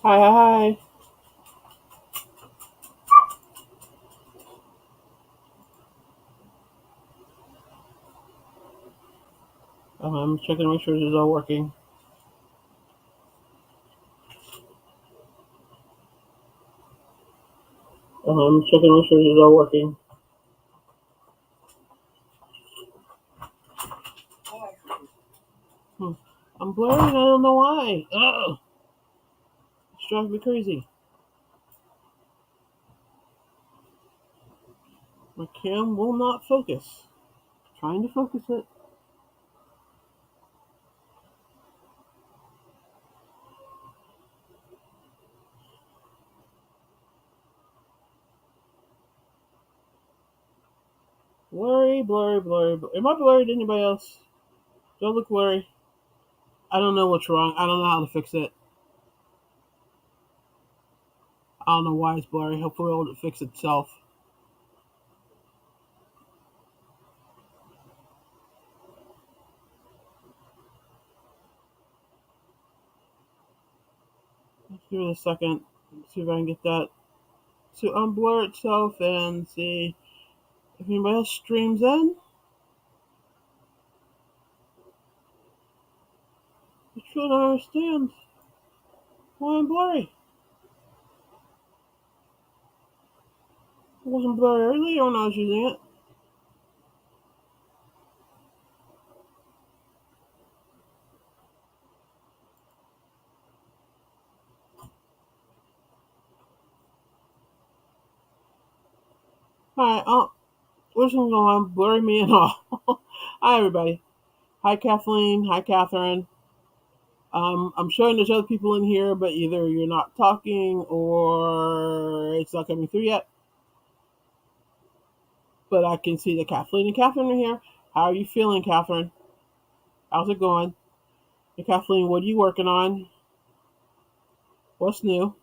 Hi, hi, hi. I'm checking to make sure this is all working. I'm checking to make sure this is all working. Hmm. I'm blurry and I don't know why. Ugh, it's driving me crazy. My cam will not focus. Trying to focus it. Blurry, blurry, blurry. Am I blurry to anybody else? Don't look blurry. I don't know what's wrong. I don't know how to fix it. I don't know why it's blurry. Hopefully it'll fix itself. Let's give it a second. See if I can get that to unblur itself and see if anybody else streams in. I truly don't understand why I'm blurry. It wasn't blurry earlier when I was using it. Alright, what's going on? Blurry me and all. Hi, everybody. Hi, Kathleen. Hi, Catherine. I'm showing there's other people in here, but either you're not talking or it's not coming through yet. But I can see that Kathleen and Catherine are here. How are you feeling, Catherine? How's it going? Hey, Kathleen, what are you working on? What's new?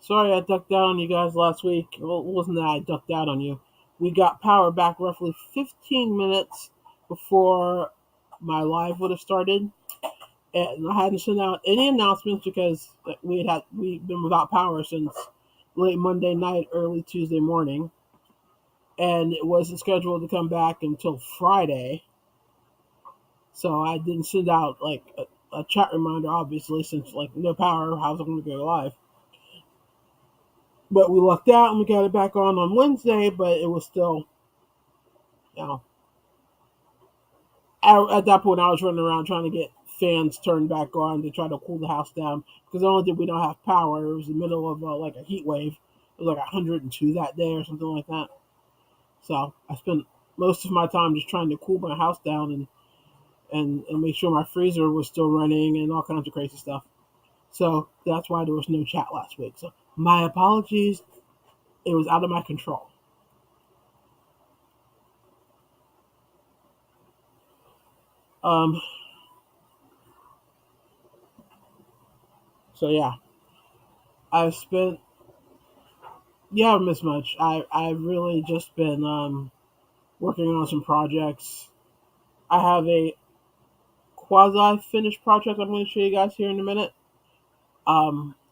Sorry I ducked out on you guys last week. Well, it wasn't that I ducked out on you. We got power back roughly 15 minutes before my live would have started, and I hadn't sent out any announcements because we've been without power since late Monday night, early Tuesday morning, and it wasn't scheduled to come back until Friday. So I didn't send out like a chat reminder, obviously, since like no power. How's it going to go live? But we lucked out and we got it back on Wednesday. But it was still, you know, at that point I was running around trying to get fans turned back on to try to cool the house down because not only did we not have power, it was the middle of like a heat wave. It was like 102 that day or something like that. So I spent most of my time just trying to cool my house down and make sure my freezer was still running and all kinds of crazy stuff. So that's why there was no chat last week. So my apologies. It was out of my control. Um, so yeah, I've spent you haven't missed much. I've really just been working on some projects. I have a quasi finished project I'm going to show you guys here in a minute.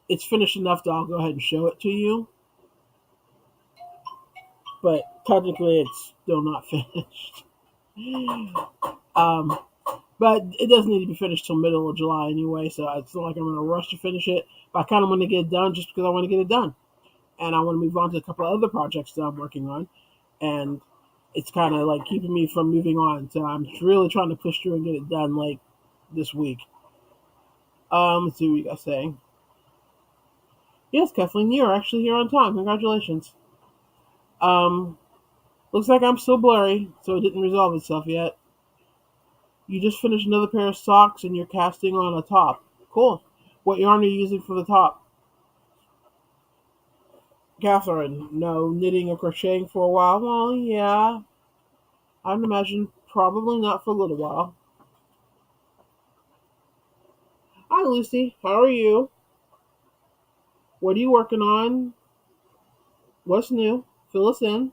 It's finished enough that I'll go ahead and show it to you, but technically it's still not finished. um, but it doesn't need to be finished till middle of July anyway, so it's not like I'm in a rush to finish it. But I kind of want to get it done just because I want to get it done, and I want to move on to a couple of other projects that I'm working on, and it's kind of like keeping me from moving on. So I'm really trying to push through and get it done like this week. Let's see what you guys saying. Yes, Kathleen, you're actually here on time. Congratulations. Um, looks like I'm still blurry, so it didn't resolve itself yet. You just finished another pair of socks and you're casting on a top. Cool. What yarn are you using for the top? Catherine, no knitting or crocheting for a while. Well, yeah, I'd imagine probably not for a little while. Hi, Lucy. How are you? What are you working on? What's new? Fill us in.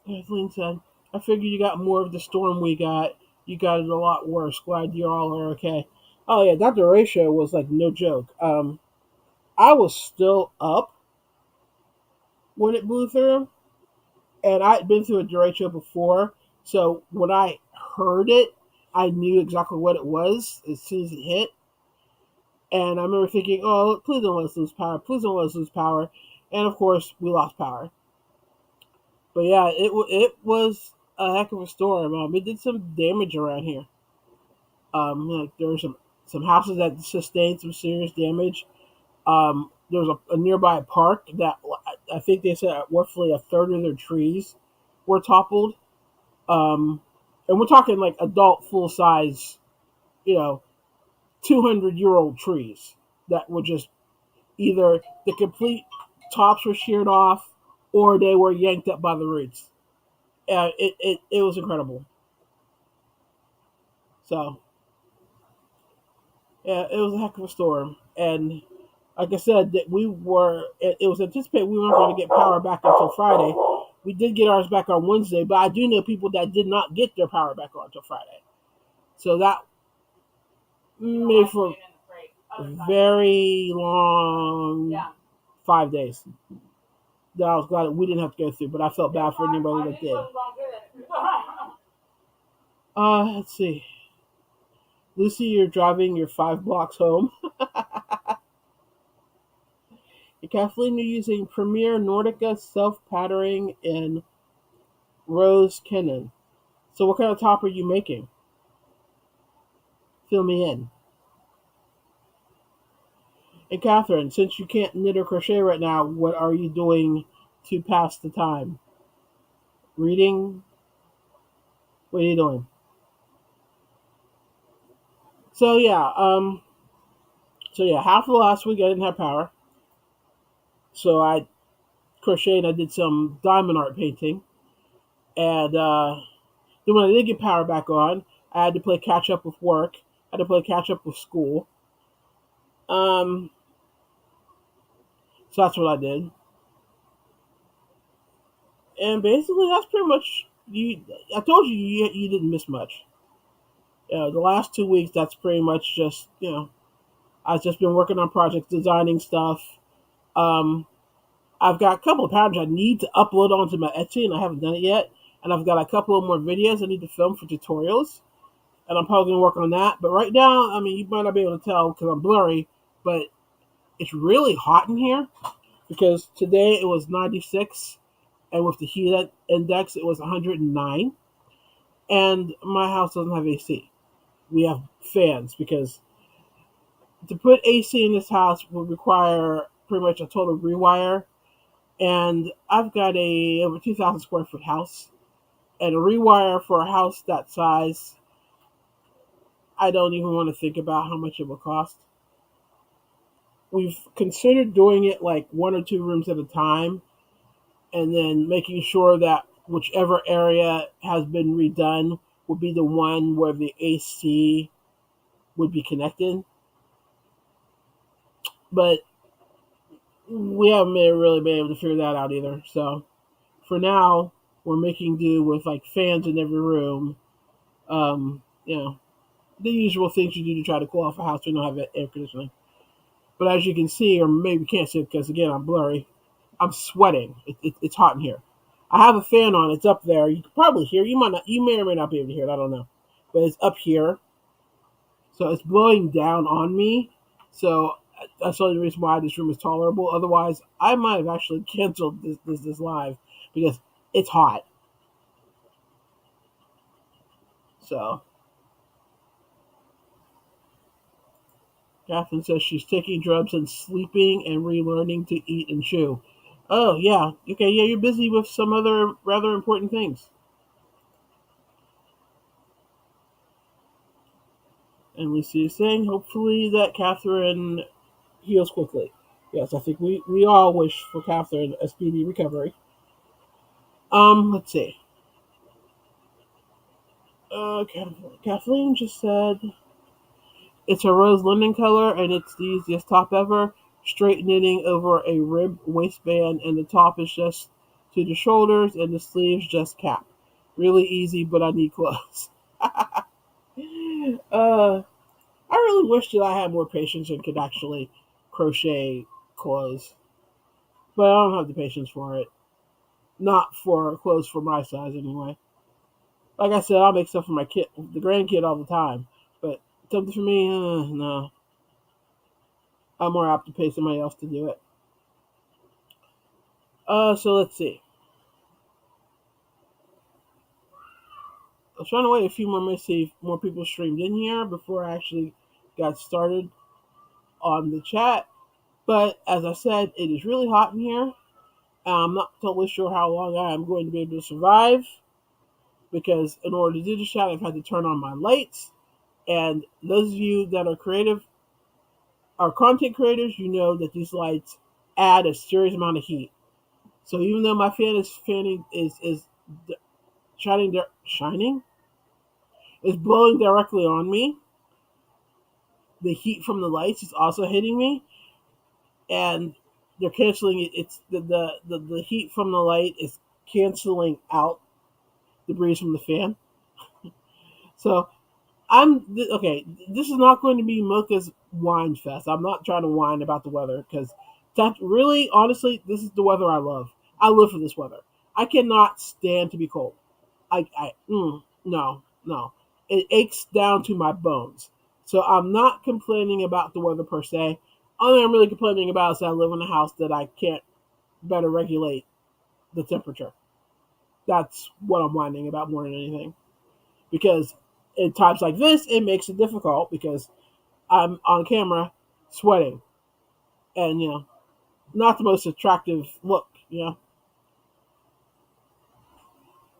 Kathleen said, I figured you got more of the storm we got. You got it a lot worse. Glad you all are okay. Oh yeah, that derecho was like no joke. I was still up when it blew through, and I'd been through a derecho before, so when I heard it, I knew exactly what it was as soon as it hit. And I remember thinking, "Oh, please don't let us lose power! Please don't let us lose power!" And of course, we lost power. But yeah, it was a heck of a storm. It did some damage around here. Like there were some houses that sustained some serious damage. There was a nearby park that I think they said roughly a third of their trees were toppled. And we're talking like adult, full size, you know, 200-year-old trees that were just either the complete tops were sheared off or they were yanked up by the roots. It was incredible. So yeah, it was a heck of a storm. And like I said, that it was anticipated we weren't going to get power back until Friday. We did get ours back on Wednesday, but I do know people that did not get their power back on until Friday. So that made for a very long 5 days that I was glad that we didn't have to go through, but I felt bad for anybody that did. Let's see. Lucy, you're driving your 5 blocks home. And Kathleen, you're using Premier Nordica self-patterning in Rose Kennan. So what kind of top are you making? Fill me in. And Catherine, since you can't knit or crochet right now, what are you doing to pass the time? Reading? What are you doing? So yeah, half of last week I didn't have power. So I crocheted, I did some diamond art painting. And then when I did get power back on, I had to play catch up with work. I had to play catch up with school. Um, so that's what I did. And basically, that's pretty much you. I told you didn't miss much. The last 2 weeks, that's pretty much just I've just been working on projects, designing stuff. Um, I've got a couple of patterns I need to upload onto my Etsy, and I haven't done it yet. And I've got a couple of more videos I need to film for tutorials, and I'm probably gonna work on that. But right now, I mean, you might not be able to tell because I'm blurry, but it's really hot in here because today it was 96, and with the heat index, it was 109. And my house doesn't have AC. We have fans because to put AC in this house would require pretty much a total rewire. And I've got a over 2,000 square foot house, and a rewire for a house that size, I don't even want to think about how much it will cost. We've considered doing it like 1 or 2 rooms at a time, and then making sure that whichever area has been redone would be the one where the AC would be connected. But we haven't really been able to figure that out either. So for now, we're making do with like fans in every room. You know, the usual things you do to try to cool off a house when you don't have air conditioning. But as you can see, or maybe you can't see it because again I'm blurry, I'm sweating. It's hot in here. I have a fan on. It's up there. You can probably hear. You might not. You may or may not be able to hear it. I don't know. But it's up here, so it's blowing down on me. So that's the only reason why this room is tolerable. Otherwise, I might have actually canceled this live because it's hot. So Catherine says she's taking drugs and sleeping and relearning to eat and chew. Oh yeah, okay, yeah, you're busy with some other rather important things. And Lucy is saying, hopefully that Catherine heals quickly. Yes, I think we all wish for Catherine a speedy recovery. Let's see. Kathleen just said it's a rose linen color and it's the easiest top ever. Straight knitting over a ribbed waistband, and the top is just to the shoulders, and the sleeves just cap. Really easy, but I need clothes. I really wish that I had more patience and could actually crochet clothes, but I don't have the patience for it. Not for clothes for my size, anyway. Like I said, I'll make stuff for my kid, the grandkid, all the time. But something for me, no. I'm more apt to pay somebody else to do it. So let's see. I was trying to wait a few more minutes to see if more people streamed in here before I actually got started on the chat. But as I said, it is really hot in here. I'm not totally sure how long I am going to be able to survive because in order to do the chat, I've had to turn on my lights. And those of you that are content creators, you know that these lights add a serious amount of heat. So even though my fan is fanning is shining is blowing directly on me, the heat from the lights is also hitting me, and they're canceling it. It's the heat from the light is canceling out the breeze from the fan. So okay. This is not going to be Mocha's wine fest. I'm not trying to whine about the weather because that really, honestly, this is the weather I love. I live for this weather. I cannot stand to be cold. No. It aches down to my bones. So I'm not complaining about the weather per se. All I'm really complaining about is that I live in a house that I can't better regulate the temperature. That's what I'm whining about more than anything. Because in times like this, it makes it difficult because I'm on camera sweating. And, not the most attractive look.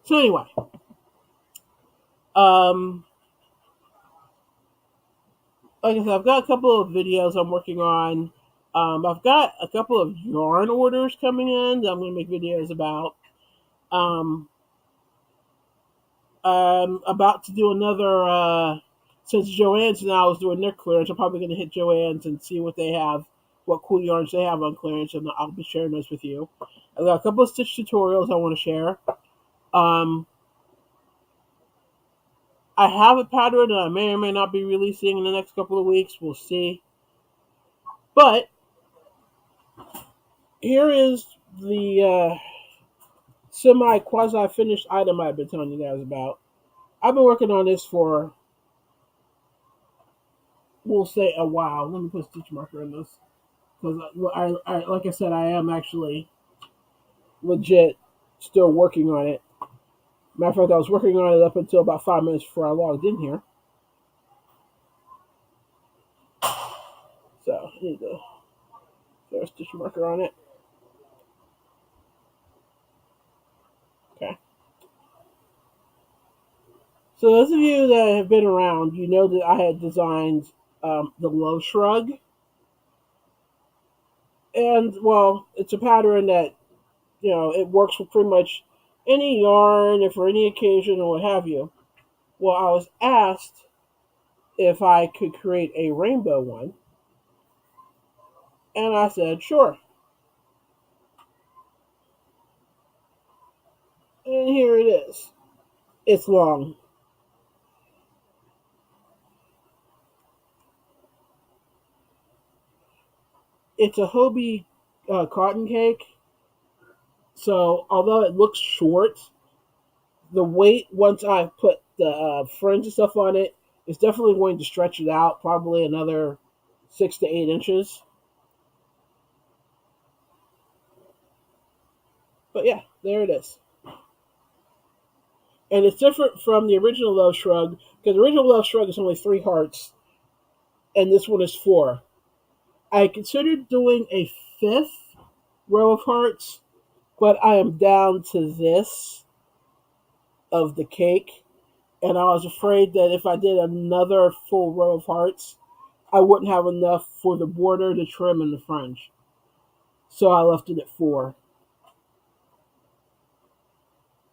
So anyway, um, like I said, I've got a couple of videos I'm working on. I've got a couple of yarn orders coming in that I'm going to make videos about. Um, I'm about to do another, since Joann's now is doing their clearance, I'm probably going to hit Joann's and see what they have, what cool yarns they have on clearance, and I'll be sharing those with you. I've got a couple of stitch tutorials I want to share. Um, I have a pattern that I may or may not be releasing in the next couple of weeks. We'll see. But here is the semi quasi finished item I've been telling you guys about. I've been working on this for, we'll say, a while. Let me put a stitch marker in this because like I said, I am actually legit still working on it. Matter of fact, I was working on it up until about 5 minutes before I logged in here. So I need to throw a stitch marker on it. Okay. So those of you that have been around, you know that I had designed the low shrug. And, well, it's a pattern that, it works for pretty much any yarn and for any occasion or what have you. Well, I was asked if I could create a rainbow one. And I said, sure. And here it is. It's long. It's a Hobie cotton cake. So although it looks short, the weight once I put the fringe and stuff on it is definitely going to stretch it out probably another 6 to 8 inches. But yeah, there it is. And it's different from the original Love Shrug because the original Love Shrug is only 3 hearts, and this one is 4. I considered doing a 5th row of hearts, but I am down to this of the cake, and I was afraid that if I did another full row of hearts, I wouldn't have enough for the border, the trim, and the fringe. So I left it at 4.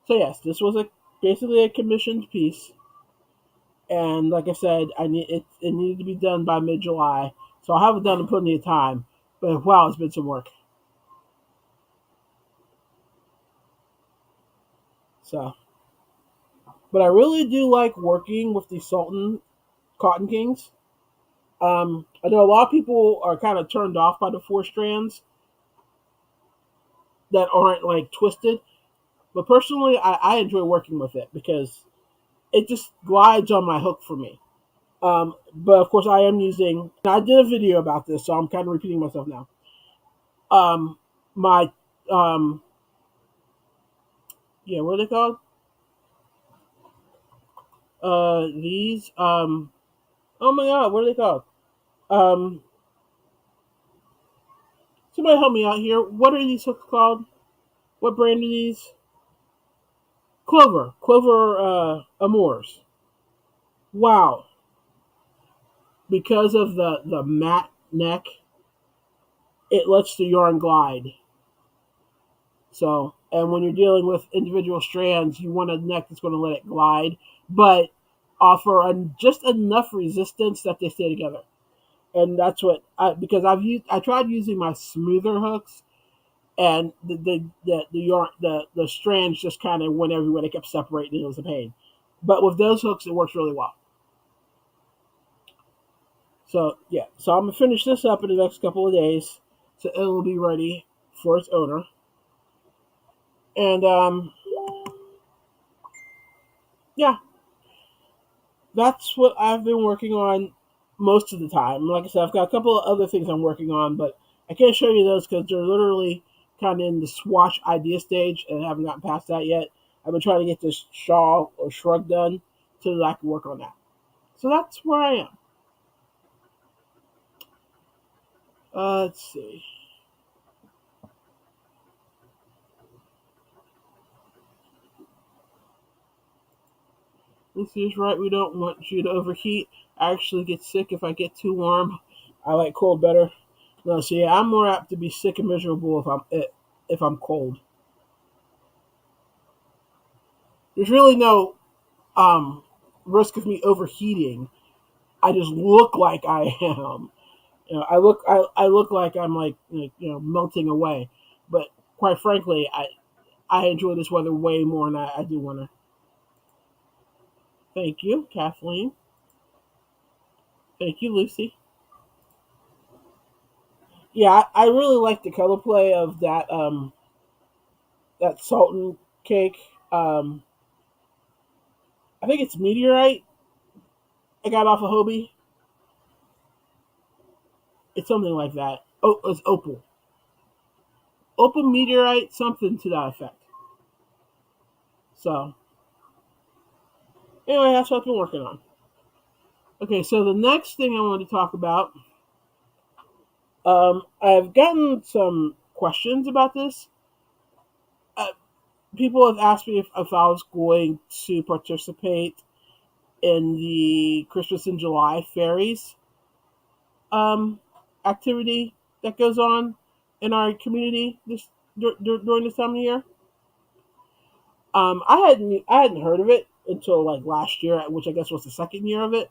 So yes, this was basically a commissioned piece, and like I said, it needed to be done by mid-July. So I'll have it done in plenty of time. But wow, it's been some work. So, but I really do like working with the Sultan Cotton Kings. I know a lot of people are kind of turned off by the four strands that aren't like twisted, but personally, I enjoy working with it because it just glides on my hook for me. But of course, I am using. I did a video about this, so I'm kind of repeating myself now. My yeah, what are they called? These oh my god, what are they called? Um, Somebody help me out here. What are these hooks called? What brand are these? Clover Amours. Wow, because of the matte neck, it lets the yarn glide. So, and when you're dealing with individual strands, you want a neck that's going to let it glide, but offer just enough resistance that they stay together. And that's what because I tried using my smoother hooks, and the yarn the strands just kind of went everywhere. They kept separating. It was a pain. But with those hooks, it works really well. So yeah, so I'm gonna finish this up in the next couple of days, so it will be ready for its owner. And yeah, that's what I've been working on most of the time. Like I said, I've got a couple of other things I'm working on, but I can't show you those because they're literally kind of in the swatch idea stage, and I haven't gotten past that yet. I've been trying to get this shawl or shrug done so that I can work on that. So that's where I am. Let's see. Lucy is right. We don't want you to overheat. I actually get sick if I get too warm. I like cold better. No, so yeah, I'm more apt to be sick and miserable if I'm cold. There's really no um, risk of me overheating. I just look like I am. I look like I'm melting away. But quite frankly, I enjoy this weather way more than I do winter. Thank you, Kathleen. Thank you, Lucy. Yeah, I really like the color play of that Sultan cake. Um, I think it's meteorite. I got off of Hobie. It's something like that. Oh, it's opal. Opal meteorite, something to that effect. So anyway, that's what I've been working on. Okay, so the next thing I want to talk about, I've gotten some questions about this. Uh, People have asked me if I was going to participate in the Christmas in July fairies um, activity that goes on in our community during this time of year. I hadn't heard of it until like last year, which I guess was the second year of it.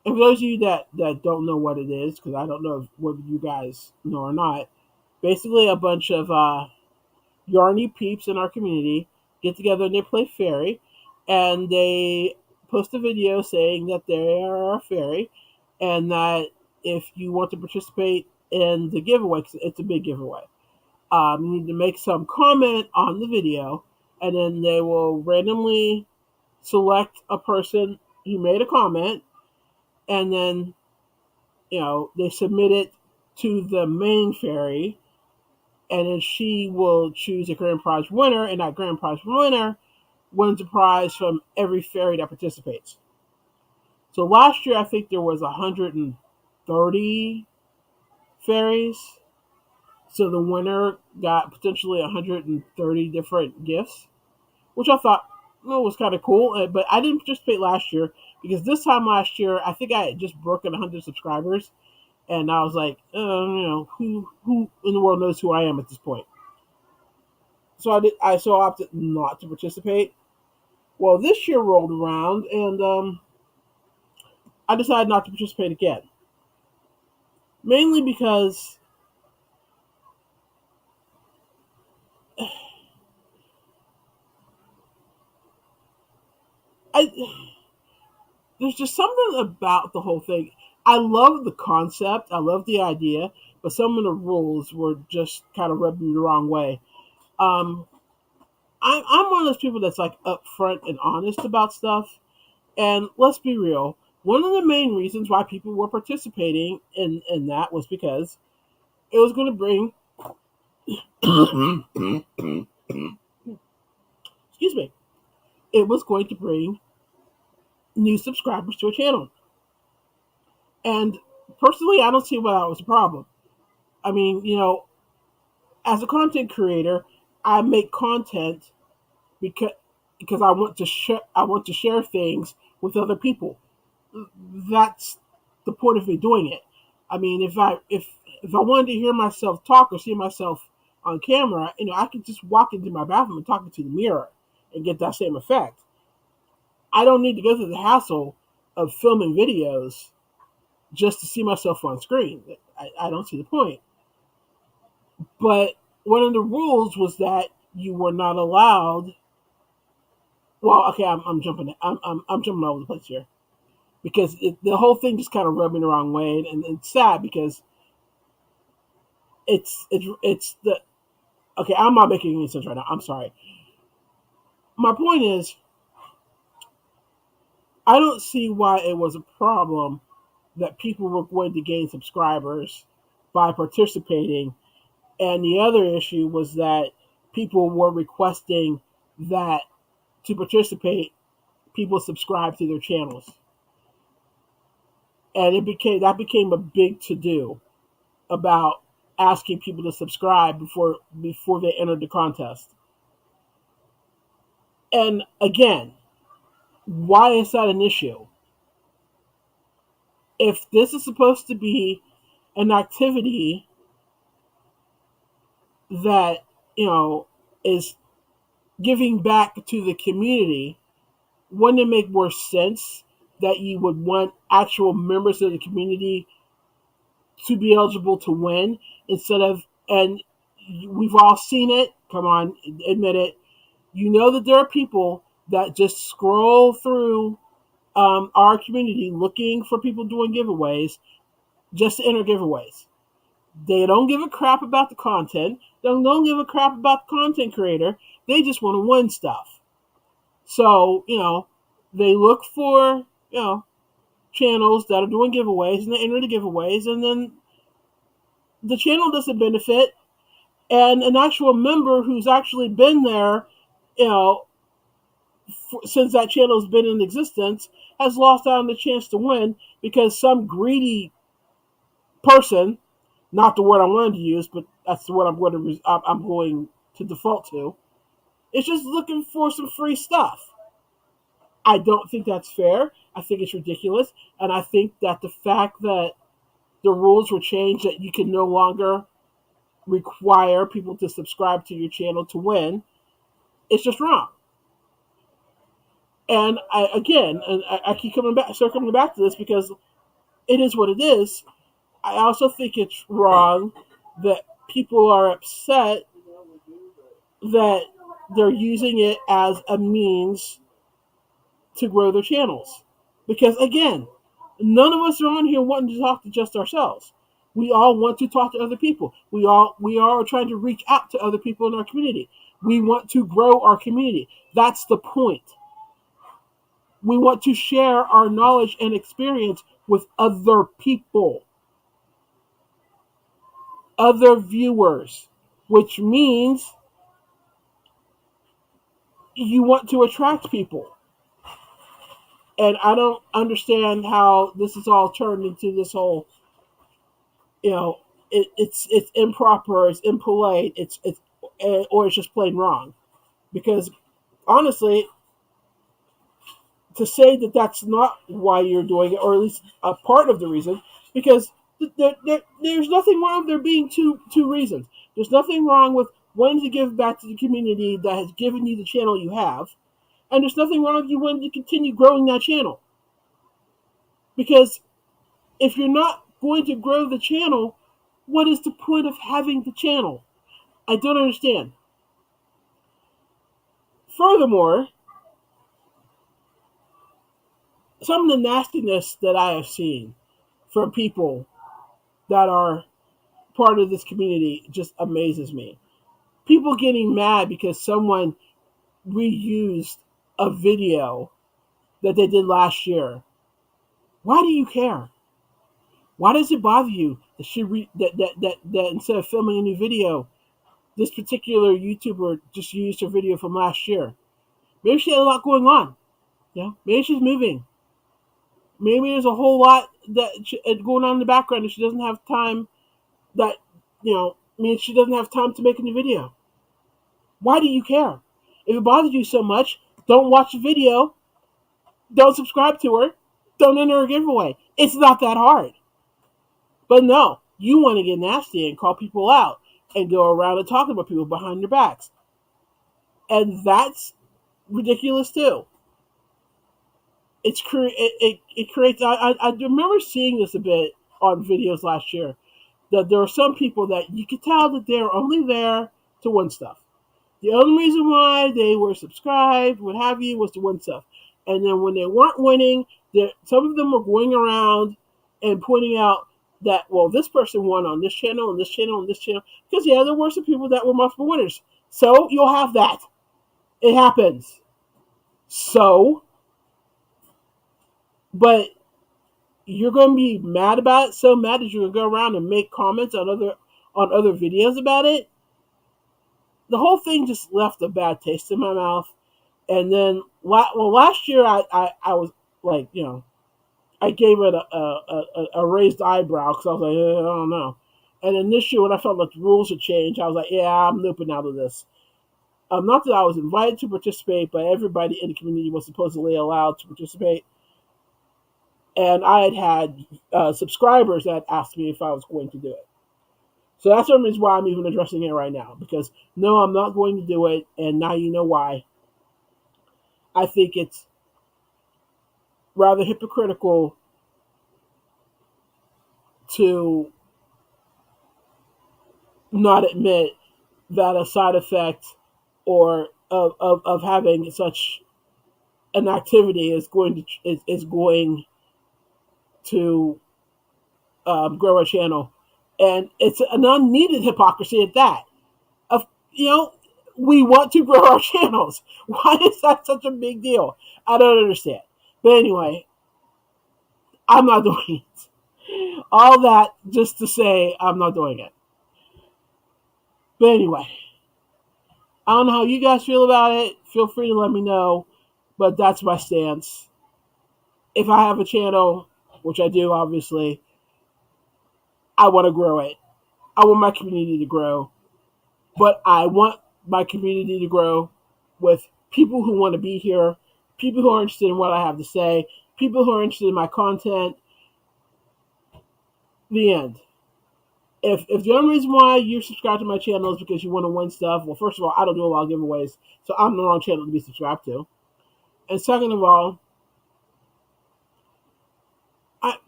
And for those of you that don't know what it is, because I don't know whether you guys know or not, basically a bunch of yarny peeps in our community get together and they play fairy, and they post a video saying that they are a fairy, and that if you want to participate in the giveaway, 'cause it's a big giveaway, you need to make some comment on the video, and then they will randomly select a person who made a comment, and then they submit it to the main fairy, and then she will choose a grand prize winner, and that grand prize winner wins a prize from every fairy that participates. So last year, I think there was 130 fairies. So the winner got potentially 130 different gifts, which I thought was kind of cool. But I didn't participate last year because this time last year, I think I had just broken 100 subscribers, and I was like, who in the world knows who I am at this point? So I opted not to participate. Well, this year rolled around, and I decided not to participate again, mainly because I there's just something about the whole thing. I love the concept, I love the idea, but some of the rules were just kind of rubbing me the wrong way. Um, I'm one of those people that's like upfront and honest about stuff. And let's be real, one of the main reasons why people were participating in that was because it was going to bring, excuse me, it was going to bring new subscribers to a channel. And personally, I don't see why that was a problem. I mean, as a content creator, I make content because I want to share things with other people. That's the point of me doing it. I mean, if I wanted to hear myself talk or see myself on camera, I could just walk into my bathroom and talk into the mirror and get that same effect. I don't need to go through the hassle of filming videos just to see myself on screen. I don't see the point. But one of the rules was that you were not allowed. Well, okay, I'm jumping. I'm jumping all over the place here because the whole thing just kind of rubbed me the wrong way, and it's sad because it's the okay. I'm not making any sense right now. I'm sorry. My point is, I don't see why it was a problem that people were going to gain subscribers by participating, and the other issue was that people were requesting that to participate, people subscribe to their channels, and it became a big to do about asking people to subscribe before they entered the contest. And again, why is that an issue? If this is supposed to be an activity that is giving back to the community, wouldn't it make more sense that you would want actual members of the community to be eligible to win instead of, and we've all seen it, come on, admit it, that there are people that just scroll through our community looking for people doing giveaways just to enter giveaways. They don't give a crap about the content. They don't give a crap about the content creator. They just want to win stuff. So, they look for, channels that are doing giveaways and they enter the giveaways, and then the channel doesn't benefit. And an actual member who's actually been there, you know, since that channel's been in existence, has lost out on the chance to win because some greedy person, not the word I wanted to use, but that's the word I'm going to default to, is just looking for some free stuff. I don't think that's fair. I think it's ridiculous. And I think that the fact that the rules were changed that you can no longer require people to subscribe to your channel to win, it's just wrong. And I keep circling back to this because it is what it is. I also think it's wrong that people are upset that they're using it as a means to grow their channels. Because again, none of us are on here wanting to talk to just ourselves. We all want to talk to other people. We are trying to reach out to other people in our community. We want to grow our community. That's the point. We want to share our knowledge and experience with other people, other viewers, which means you want to attract people. And I don't understand how this is all turned into this whole, it's improper, it's impolite, it's or it's just plain wrong. Because honestly, to say that that's not why you're doing it, or at least a part of the reason, because there's nothing wrong with there being two reasons. There's nothing wrong with wanting to give back to the community that has given you the channel you have, and there's nothing wrong with you wanting to continue growing that channel. Because if you're not going to grow the channel, what is the point of having the channel? I don't understand. Furthermore, some of the nastiness that I have seen from people that are part of this community just amazes me. People getting mad because someone reused a video that they did last year. Why do you care? Why does it bother you that that instead of filming a new video, this particular YouTuber just used her video from last year? Maybe she had a lot going on. Maybe she's moving. Maybe there's a whole lot going on in the background and she doesn't have time. That means she doesn't have time to make a new video. Why do you care? If it bothers you so much, don't watch the video. Don't subscribe to her. Don't enter a giveaway. It's not that hard. But no, you want to get nasty and call people out and go around and talk about people behind their backs. And that's ridiculous too. It creates. I remember seeing this a bit on videos last year. That there are some people that you could tell that they're only there to win stuff. The only reason why they were subscribed, what have you, was to win stuff. And then when they weren't winning, some of them were going around and pointing out that, well, this person won on this channel, and this channel, and this channel. Because, yeah, there were some people that were multiple winners. So you'll have that. It happens. So, but you're going to be mad about it, so mad that you're going to go around and make comments on other videos about it. The whole thing just left a bad taste in my mouth. And then, last year I was like, I gave it a raised eyebrow because I was like, I don't know. And then this year when I felt like the rules had changed, I was like, yeah, I'm looping out of this. Not that I was invited to participate, but everybody in the community was supposedly allowed to participate. And I had subscribers that asked me if I was going to do it. So that's the reason why I'm even addressing it right now. Because no, I'm not going to do it. And now you know why. I think it's rather hypocritical to not admit that a side effect or of having such an activity is going to grow a channel, and it's an unneeded hypocrisy at that. Of we want to grow our channels. Why is that such a big deal? I don't understand. But anyway, I'm not doing it. All that just to say I'm not doing it. But anyway, I don't know how you guys feel about it. Feel free to let me know. But that's my stance. If I have a channel, which I do obviously, I want to grow it. I want my community to grow. But I want my community to grow with people who want to be here, people who are interested in what I have to say, people who are interested in my content. The end. If the only reason why you subscribe to my channel is because you want to win stuff, well, first of all, I don't do a lot of giveaways, so I'm the wrong channel to be subscribed to. And second of all,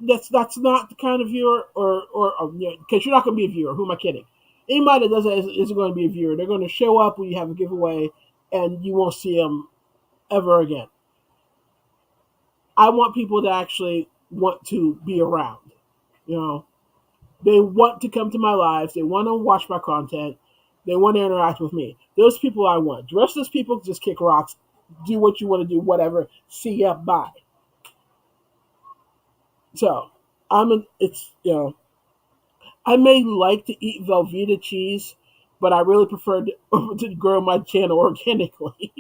that's not the kind of viewer, or because you're not going to be a viewer. Who am I kidding? Anybody that does that isn't going to be a viewer. They're going to show up when you have a giveaway, and you won't see them ever again. I want people to actually want to be around. They want to come to my lives. They want to watch my content. They want to interact with me. Those people I want. The rest of those people just kick rocks, do what you want to do, whatever. See ya, bye. So I may like to eat Velveeta cheese, but I really prefer to grow my channel organically.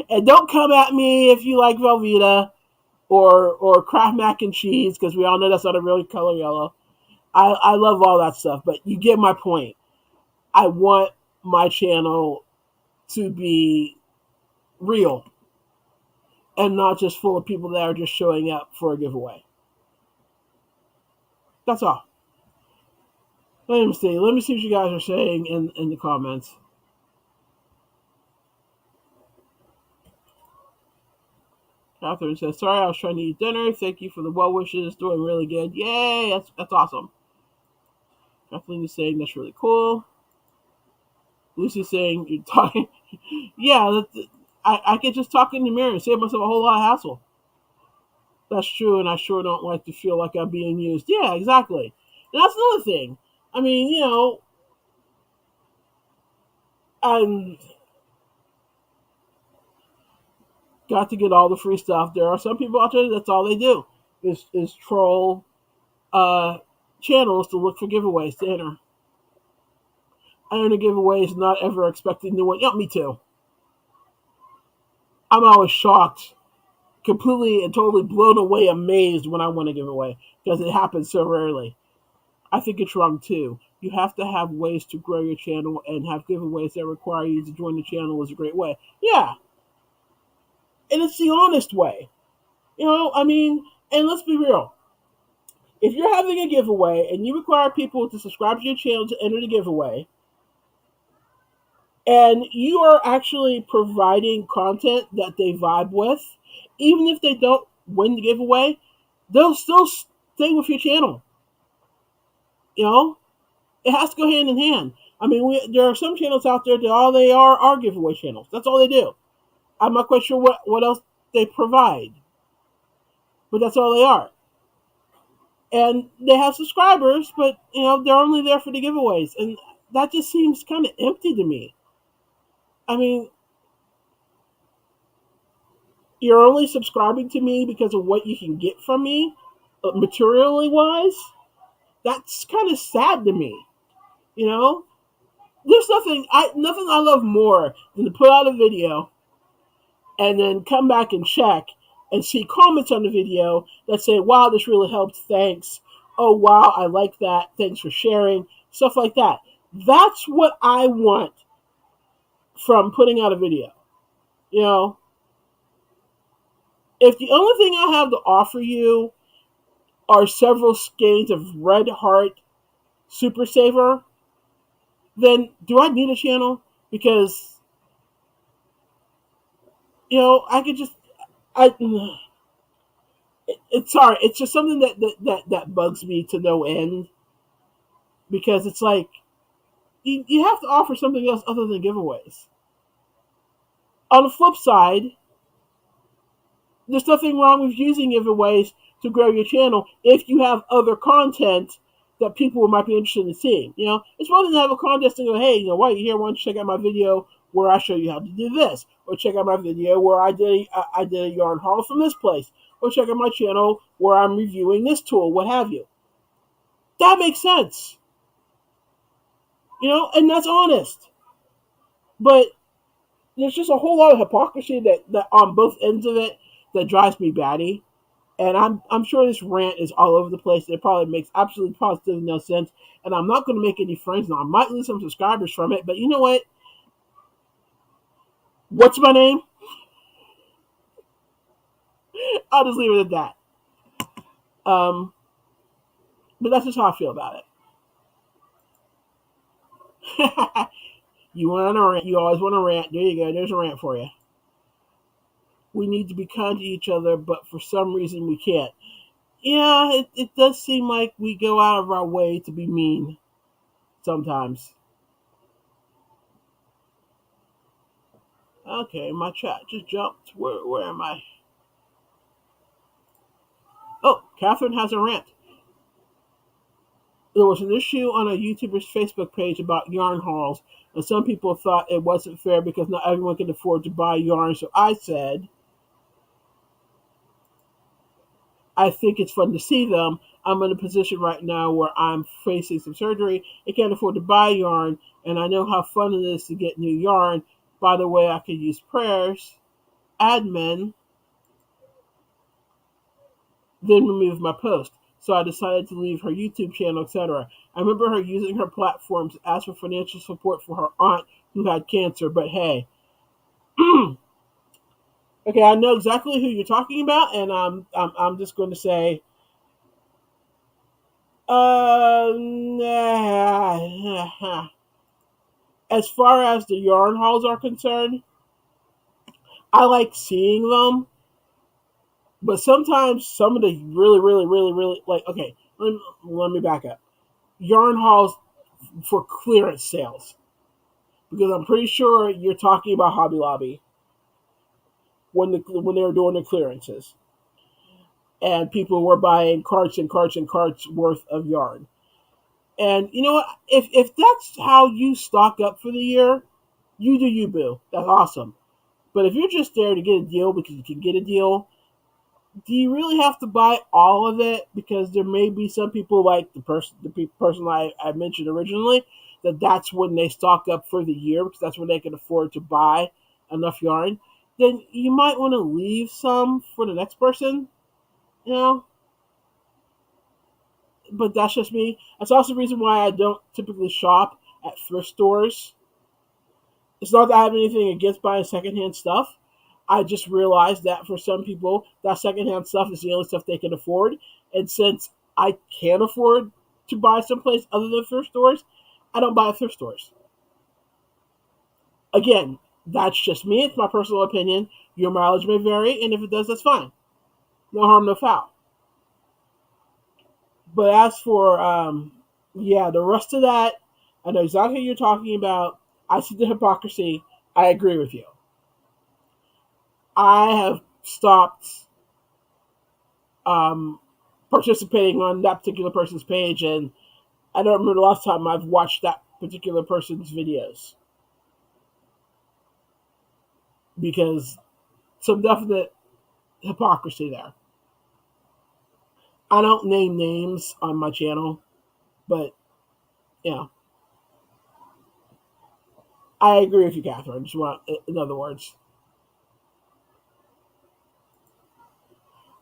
And don't come at me if you like Velveeta or Kraft mac and cheese, because we all know that's not a real color yellow. I love all that stuff, but you get my point. I want my channel to be real and not just full of people that are just showing up for a giveaway. That's all. Let me see. Let me see what you guys are saying in the comments. Catherine says, sorry, I was trying to eat dinner. Thank you for the well wishes. Doing really good. Yay, that's awesome. Kathleen is saying that's really cool. Lucy's saying you're talking. Yeah, I could just talk in the mirror and save myself a whole lot of hassle. That's true, and I sure don't like to feel like I'm being used. Yeah, exactly. And that's another thing. I mean, I'm got to get all the free stuff. There are some people out there that's all they do is troll uh, channels to look for giveaways to enter. I enter giveaways, not ever expecting to win. Yeah, me too. I'm always shocked, completely and totally blown away, amazed when I win a giveaway because it happens so rarely. I think it's wrong too. You have to have ways to grow your channel, and have giveaways that require you to join the channel is a great way. Yeah, and it's the honest way. I mean, and let's be real. If you're having a giveaway and you require people to subscribe to your channel to enter the giveaway, and you are actually providing content that they vibe with, even if they don't win the giveaway, they'll still stay with your channel. You know, it has to go hand in hand. I mean, there are some channels out there that all they are giveaway channels. That's all they do. I'm not quite sure what else they provide, but that's all they are. And they have subscribers, but they're only there for the giveaways, and that just seems kind of empty to me. I mean, you're only subscribing to me because of what you can get from me, materially wise. That's kind of sad to me. You know, there's nothing I love more than to put out a video and then come back and check and see comments on the video that say, "Wow, this really helped. Thanks. Oh wow, I like that. Thanks for sharing." Stuff like that. That's what I want from putting out a video. You know, if the only thing I have to offer you are several skeins of Red Heart Super Saver, then do I need a channel? Because I could just I. It's sorry. It's just something that bugs me to no end, because it's like you have to offer something else other than giveaways. On the flip side, there's nothing wrong with using giveaways to grow your channel if you have other content that people might be interested in seeing. It's one thing to have a contest and go, "Hey, while you're here, why don't you check out my video where I show you how to do this, or check out my video where I did a yarn haul from this place, or check out my channel where I'm reviewing this tool, what have you." That makes sense, and that's honest. But there's just a whole lot of hypocrisy that on both ends of it that drives me batty. And I'm sure this rant is all over the place. It probably makes absolutely positive no sense. And I'm not going to make any friends. Now, I might lose some subscribers from it. But you know what? What's my name? I'll just leave it at that. But that's just how I feel about it. You want to rant? You always want to rant. There you go. There's a rant for you. We need to be kind to each other, but for some reason we can't. Yeah, it does seem like we go out of our way to be mean sometimes. Okay, my chat just jumped. Where am I? Oh, Catherine has a rant. There was an issue on a YouTuber's Facebook page about yarn hauls, and some people thought it wasn't fair because not everyone can afford to buy yarn. So I said, I think it's fun to see them. I'm in a position right now where I'm facing some surgery and can't afford to buy yarn, and I know how fun it is to get new yarn. By the way, I could use prayers. Admin then removed my post. So I decided to leave her YouTube channel, etc. I remember her using her platform to ask for financial support for her aunt who had cancer, but hey. Okay, I know exactly who you're talking about, and I'm just going to say, as far as the yarn hauls are concerned, I like seeing them, but sometimes some of the really, really, really, really, like, okay, let me back up. Yarn hauls for clearance sales, because I'm pretty sure you're talking about Hobby Lobby. when they were doing the clearances, and people were buying carts and carts and carts worth of yarn. And you know what? If that's how you stock up for the year, you do you, boo. That's awesome. But if you're just there to get a deal because you can get a deal, do you really have to buy all of it? Because there may be some people like the person I mentioned originally, that's when they stock up for the year because that's when they can afford to buy enough yarn. Then you might want to leave some for the next person, you know. But that's just me. That's also the reason why I don't typically shop at thrift stores. It's not that I have anything against buying secondhand stuff. I just realized that for some people, that secondhand stuff is the only stuff they can afford. And since I can't afford to buy someplace other than thrift stores, I don't buy at thrift stores. Again, that's just me. It's my personal opinion. Your mileage may vary, and if it does, that's fine. No harm, no foul. But as for, yeah, the rest of that, I know exactly what you're talking about. I see the hypocrisy. I agree with you. I have stopped um, participating on that particular person's page, and I don't remember the last time I've watched that particular person's videos because some definite hypocrisy there. I don't name names on my channel, but you know, I agree with you, Catherine. Just want, in other words,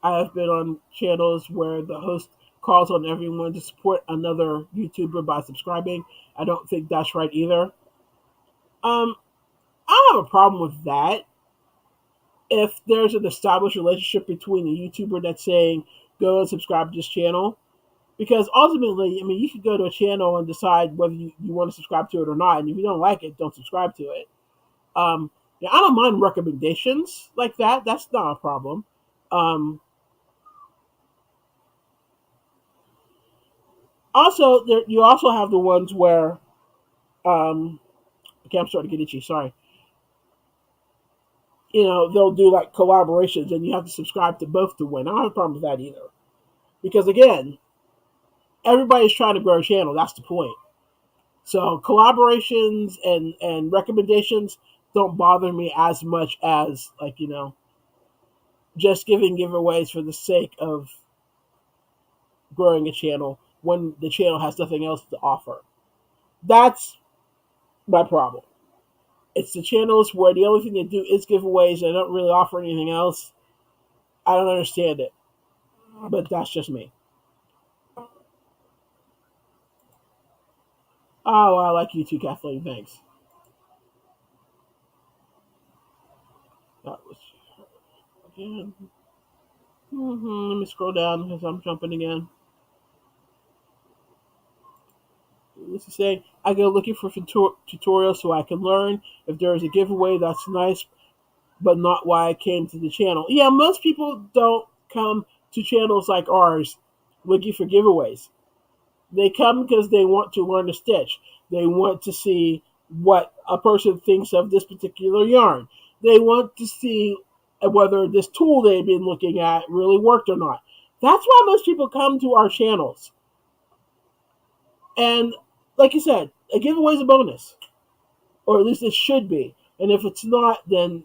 I have been on channels where the host calls on everyone to support another YouTuber by subscribing. I don't think that's right either. Um, I don't have a problem with that if there's an established relationship between a YouTuber that's saying go and subscribe to this channel. Because ultimately, I mean, you could go to a channel and decide whether you want to subscribe to it or not. And if you don't like it, don't subscribe to it. Yeah, I don't mind recommendations like that. That's not a problem. Um, Also, you also have the ones where, um, okay, I'm starting to get itchy. Sorry. They'll do like collaborations, and you have to subscribe to both to win. I don't have a problem with that either, because again, everybody's trying to grow a channel. That's the point. So collaborations and recommendations don't bother me as much as like just giving giveaways for the sake of growing a channel when the channel has nothing else to offer. That's my problem. It's the channels where the only thing they do is giveaways and they don't really offer anything else. I don't understand it, but that's just me. Oh, I like you too, Kathleen. Thanks. That was again. Let me scroll down because I'm jumping again. This is saying I go looking for tutorials so I can learn. If there is a giveaway, that's nice, but not why I came to the channel. Yeah, most people don't come to channels like ours looking for giveaways. They come because they want to learn to stitch. They want to see what a person thinks of this particular yarn. They want to see whether this tool they've been looking at really worked or not. That's why most people come to our channels. And like you said, a giveaway is a bonus, or at least it should be. And if it's not, then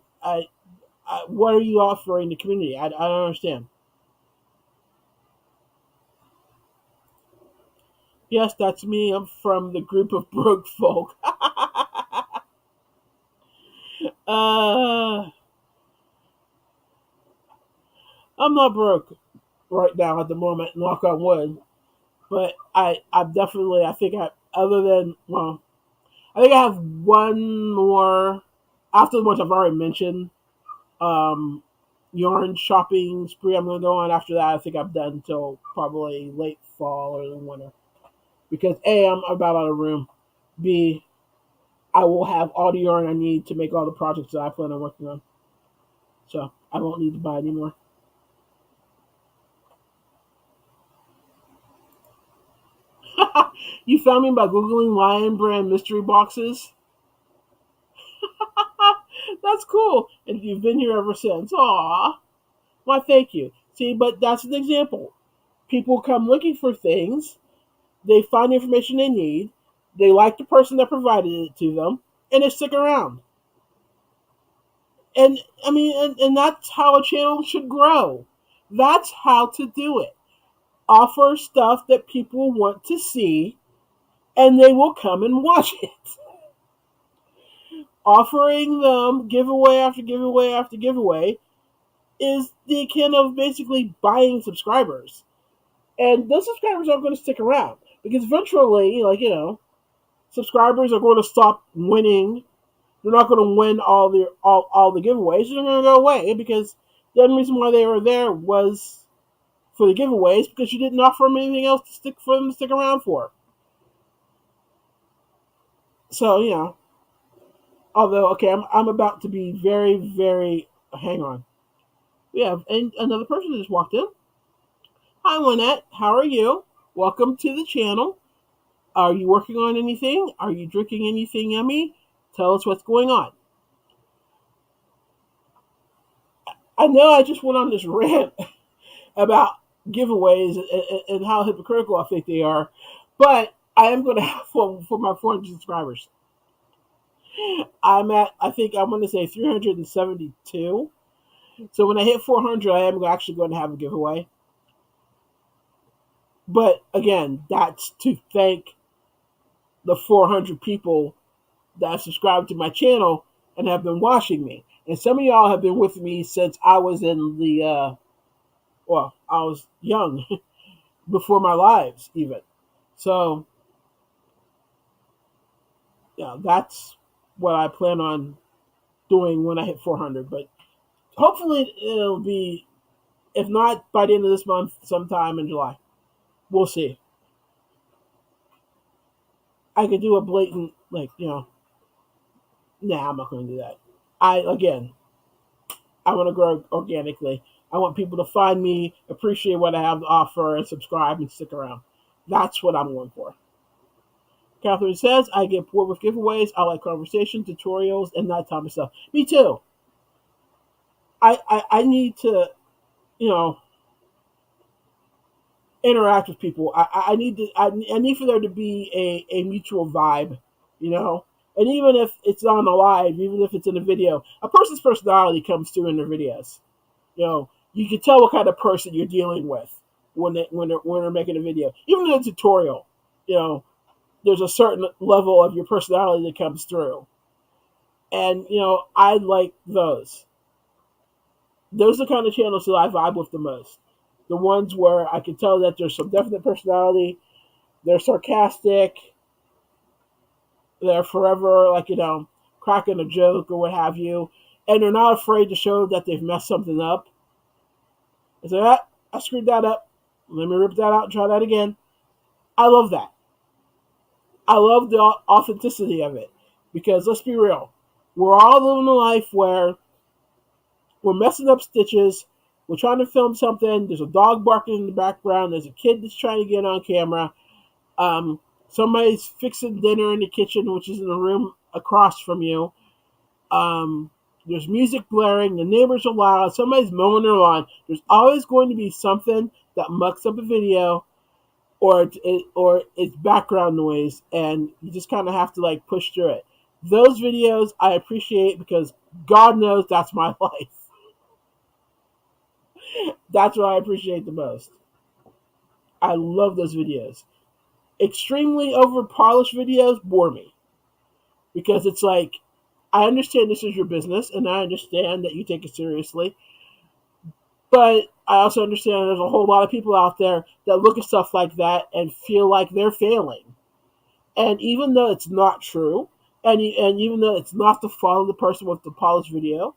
what are you offering the community? I don't understand. Yes, that's me. I'm from the group of broke folk. uh, I'm not broke right now at the moment, knock on wood. But I'm definitely, I think other than, well, I think I have one more, after the ones I've already mentioned, um, yarn shopping spree I'm going to go on. After that, I think I'm done until probably late fall or the winter. Because A, I'm about out of room. B, I will have all the yarn I need to make all the projects that I plan on working on. So I won't need to buy anymore. You found me by Googling Lion Brand mystery boxes? That's cool. And you've been here ever since. Aw. Why, thank you. See, but that's an example. People come looking for things, they find the information they need, they like the person that provided it to them, and they stick around. And I mean, and that's how a channel should grow. That's how to do it. Offer stuff that people want to see, and they will come and watch it. Offering them giveaway after giveaway after giveaway is the akin of basically buying subscribers. And those subscribers aren't going to stick around because eventually, subscribers are going to stop winning. They're not going to win all the giveaways. They're going to go away because the only reason why they were there was for the giveaways because you didn't offer them anything else to stick for them to stick around for. So although okay, I'm about to be very very. Hang on, we have another person that just walked in. Hi, Lynette. How are you? Welcome to the channel. Are you working on anything? Are you drinking anything yummy? Tell us what's going on. I know I just went on this rant about giveaways and how hypocritical I think they are, but I am going to have one for my 400 subscribers. I think I'm going to say 372. So when I hit 400, I am actually going to have a giveaway. But again, that's to thank the 400 people that have subscribed to my channel and have been watching me. And some of y'all have been with me since I was in the, I was young, before my lives even. So, yeah, that's what I plan on doing when I hit 400. But hopefully it'll be, if not by the end of this month, sometime in July. We'll see. I could do a blatant, nah, I'm not going to do that. I want to grow organically. I want people to find me, appreciate what I have to offer, and subscribe and stick around. That's what I'm going for. Catherine says, I get bored with giveaways. I like conversation, tutorials, and nighttime stuff. Me too. I need to, interact with people. I need for there to be a mutual vibe, And even if it's on a live, even if it's in a video, a person's personality comes through in their videos. You can tell what kind of person you're dealing with when they're making a video. Even in a tutorial, there's a certain level of your personality that comes through. And, I like those. Those are the kind of channels that I vibe with the most. The ones where I can tell that there's some definite personality, they're sarcastic, they're forever, cracking a joke or what have you, and they're not afraid to show that they've messed something up. I say, I screwed that up. Let me rip that out and try that again. I love that. I love the authenticity of it. Because let's be real. We're all living a life where we're messing up stitches. We're trying to film something. There's a dog barking in the background. There's a kid that's trying to get on camera. Somebody's fixing dinner in the kitchen, which is in the room across from you. There's music blaring. The neighbors are loud. Somebody's mowing their lawn. There's always going to be something that mucks up a video, or it's background noise, and you just kind of have to push through it. Those videos I appreciate because God knows that's my life. That's what I appreciate the most. I love those videos. Extremely over polished videos bore me because it's I understand this is your business and I understand that you take it seriously, but I also understand there's a whole lot of people out there that look at stuff like that and feel like they're failing. And even though it's not true, and even though it's not the fault of the person with the polished video,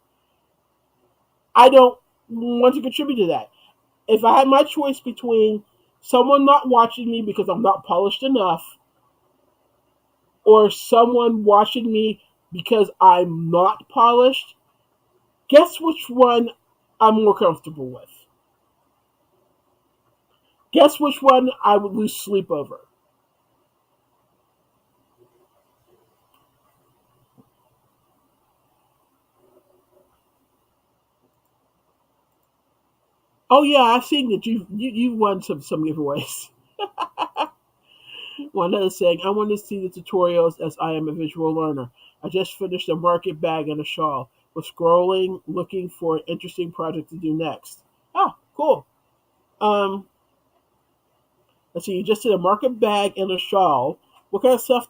I don't want to contribute to that. If I had my choice between someone not watching me because I'm not polished enough, or someone watching me because I'm not polished, guess which one I'm more comfortable with? Guess which one I would lose sleep over? Oh yeah, I've seen that you've won some giveaways. One that is saying, I want to see the tutorials as I am a visual learner. I just finished a market bag and a shawl. Was scrolling, looking for an interesting project to do next. Oh, cool. Um, let's see, you just did a market bag and a shawl. What kind of stuff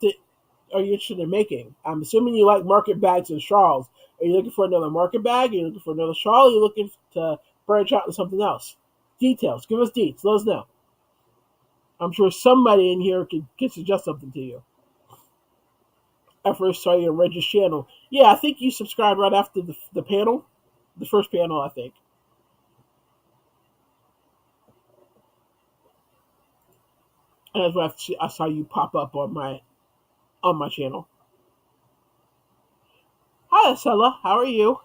are you interested in making? I'm assuming you like market bags and shawls. Are you looking for another market bag? Are you looking for another shawl? Are you looking to branch out to something else? Details. Give us deets. Let us know. I'm sure somebody in here can suggest something to you. I first saw you on Reggie's channel. Yeah, I think you subscribed right after the panel, the first panel, I think. And that's why I saw you pop up on my channel. Hi, Estella. How are you?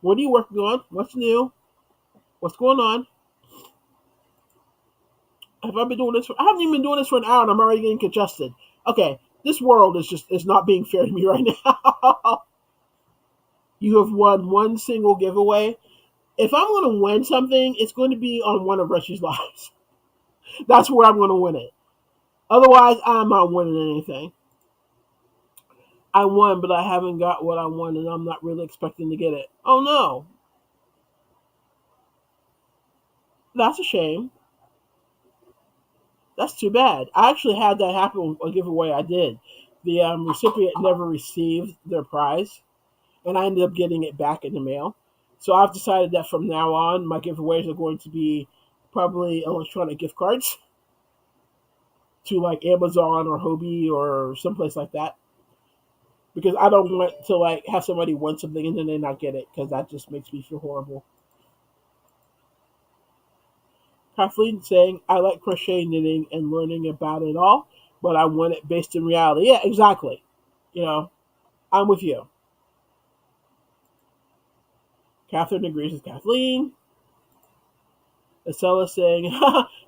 What are you working on? What's new? What's going on? Have I been doing this? I haven't even been doing this for an hour, and I'm already getting congested. Okay, this world is not being fair to me right now. You have won one single giveaway. If I'm going to win something, it's going to be on one of Rush's lives. That's where I'm going to win it. Otherwise, I'm not winning anything. I won, but I haven't got what I want, and I'm not really expecting to get it. Oh no, that's a shame. That's too bad. I actually had that happen a giveaway I did. The recipient never received their prize, and I ended up getting it back in the mail. So I've decided that from now on, my giveaways are going to be probably electronic gift cards to like Amazon or Hobie or someplace like that. Because I don't want to like have somebody win something and then they not get it because that just makes me feel horrible. Kathleen saying, I like crochet knitting and learning about it all, but I want it based in reality. Yeah, exactly. You know, I'm with you. Catherine agrees with Kathleen. Estella saying,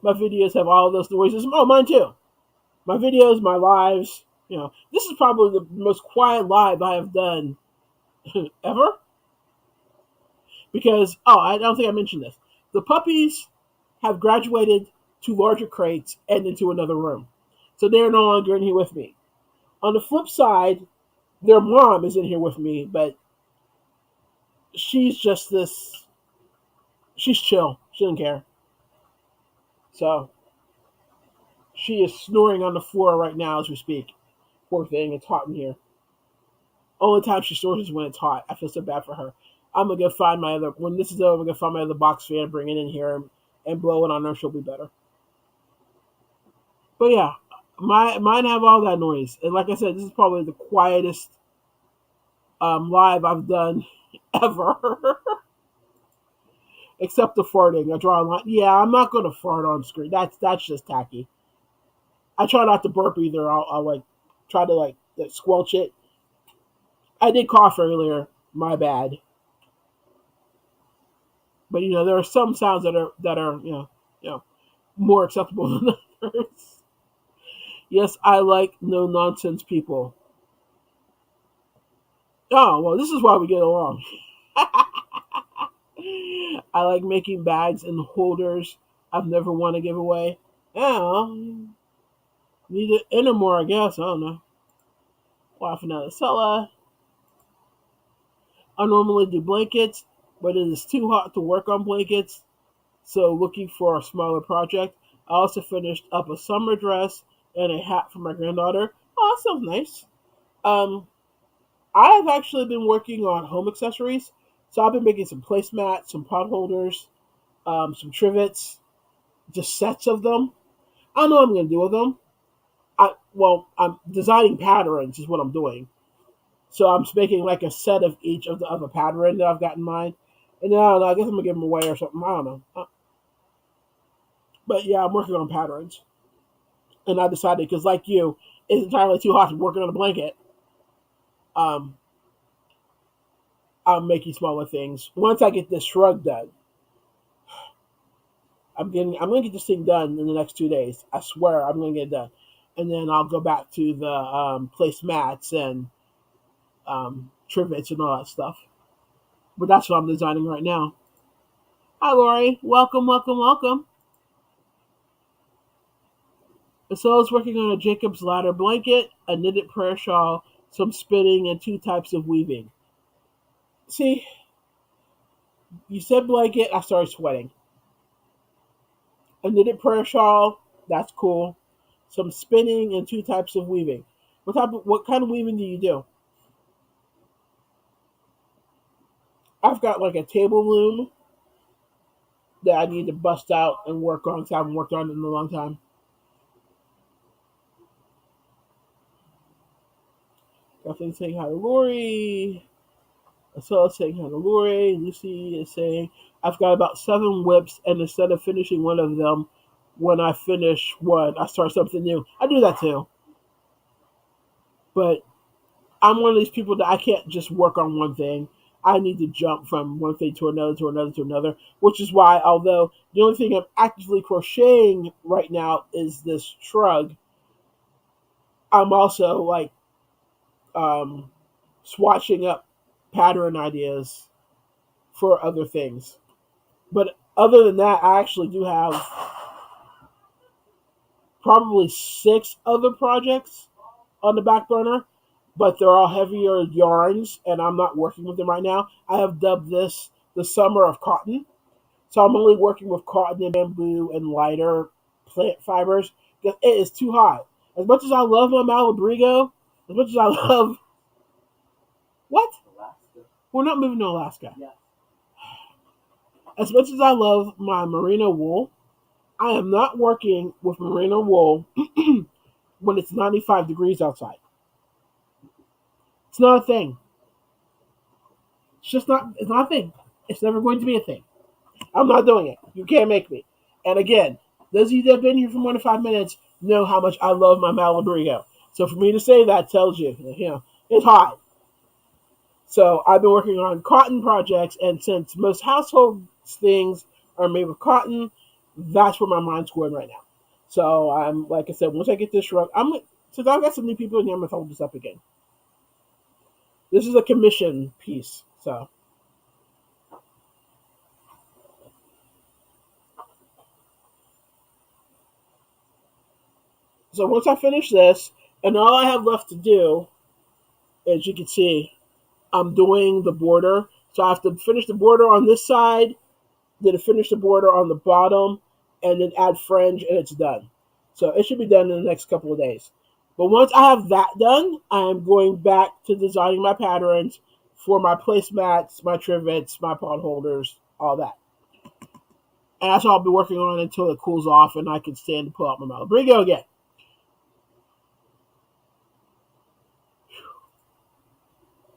my videos have all those noises. Oh, mine too. My videos, my lives. You know, this is probably the most quiet live I have done ever. Because, oh, I don't think I mentioned this. The puppies have graduated to larger crates and into another room. So they're no longer in here with me. On the flip side, their mom is in here with me, but she's just this. She's chill. She doesn't care. So she is snoring on the floor right now as we speak. Poor thing. It's hot in here. Only time she snores is when it's hot. I feel so bad for her. I'm gonna go find my other. When this is over, I'm gonna find my other box fan, bring it in here, and blow it on her. She'll be better. But yeah, mine have all that noise, and like I said, this is probably the quietest live I've done ever, except the farting. I draw a line. Yeah, I'm not gonna fart on screen. That's just tacky. I try not to burp either. I'll like try to like squelch it. I did cough earlier. My bad. But you know, there are some sounds that are more acceptable than others. Yes, I like no nonsense people. Oh well, this is why we get along. I like making bags and holders. I've never won a giveaway. Yeah, need to enter more, I guess. I don't know. Laughing at Acela. I normally do blankets, but it is too hot to work on blankets, so looking for a smaller project. I also finished up a summer dress and a hat for my granddaughter. Oh, that sounds nice. Um, I have actually been working on home accessories, so I've been making some placemats, some pot holders, some trivets, just sets of them. I don't know what I'm going to do with them. I'm designing patterns is what I'm doing. So I'm making like a set of each of a pattern that I've got in mind. And then I don't know, I guess I'm gonna give them away or something. I don't know. But yeah, I'm working on patterns. And I decided because like you, it's entirely too hot to work on a blanket. Um, I'm making smaller things. Once I get this shrug done, I'm gonna get this thing done in the next 2 days. I swear I'm gonna get it done. And then I'll go back to the placemats and trivets and all that stuff. But that's what I'm designing right now. Hi, Lori. Welcome, welcome, welcome. So I was working on a Jacob's Ladder blanket, a knitted prayer shawl, some spinning, and two types of weaving. See, you said blanket, I started sweating. A knitted prayer shawl, that's cool. Some spinning and two types of weaving. What kind of weaving do you do? I've got like a table loom that I need to bust out and work on because I haven't worked on it in a long time. Kathleen saying hi to Lori. Asela saying hi to Lori. Lucy is saying, I've got about 7 whips, and instead of finishing one of them, when I finish one, I start something new. I do that too. But I'm one of these people that I can't just work on one thing. I need to jump from one thing to another, to another, to another, which is why, although the only thing I'm actively crocheting right now is this shrug, I'm also like um, swatching up pattern ideas for other things. But other than that, I actually do have probably 6 other projects on the back burner, but they're all heavier yarns, and I'm not working with them right now. I have dubbed this the summer of cotton, so I'm only working with cotton and bamboo and lighter plant fibers because it is too hot. As much as I love my Malabrigo, as much as I love what? We're not moving to Alaska. As much as I love my merino wool, I am not working with merino wool when it's 95 degrees outside. It's not a thing. It's just not. It's not a thing. It's never going to be a thing. I'm not doing it. You can't make me. And again, those of you that have been here for more than 5 minutes know how much I love my Malabrigo. So for me to say that tells you, it's hot. So I've been working on cotton projects, and since most household things are made with cotton, that's where my mind's going right now. So I'm like I said, once I get this shrug, since I've got some new people in here, I'm gonna hold this up again. This is a commission piece, so once I finish this, and all I have left to do, as you can see, I'm doing the border. So I have to finish the border on this side, then finish the border on the bottom, and then add fringe, and it's done. So it should be done in the next couple of days. But once I have that done, I'm going back to designing my patterns for my placemats, my trivets, my pot holders, all that. And that's what I'll be working on until it cools off and I can stand to pull out my Malabrigo again.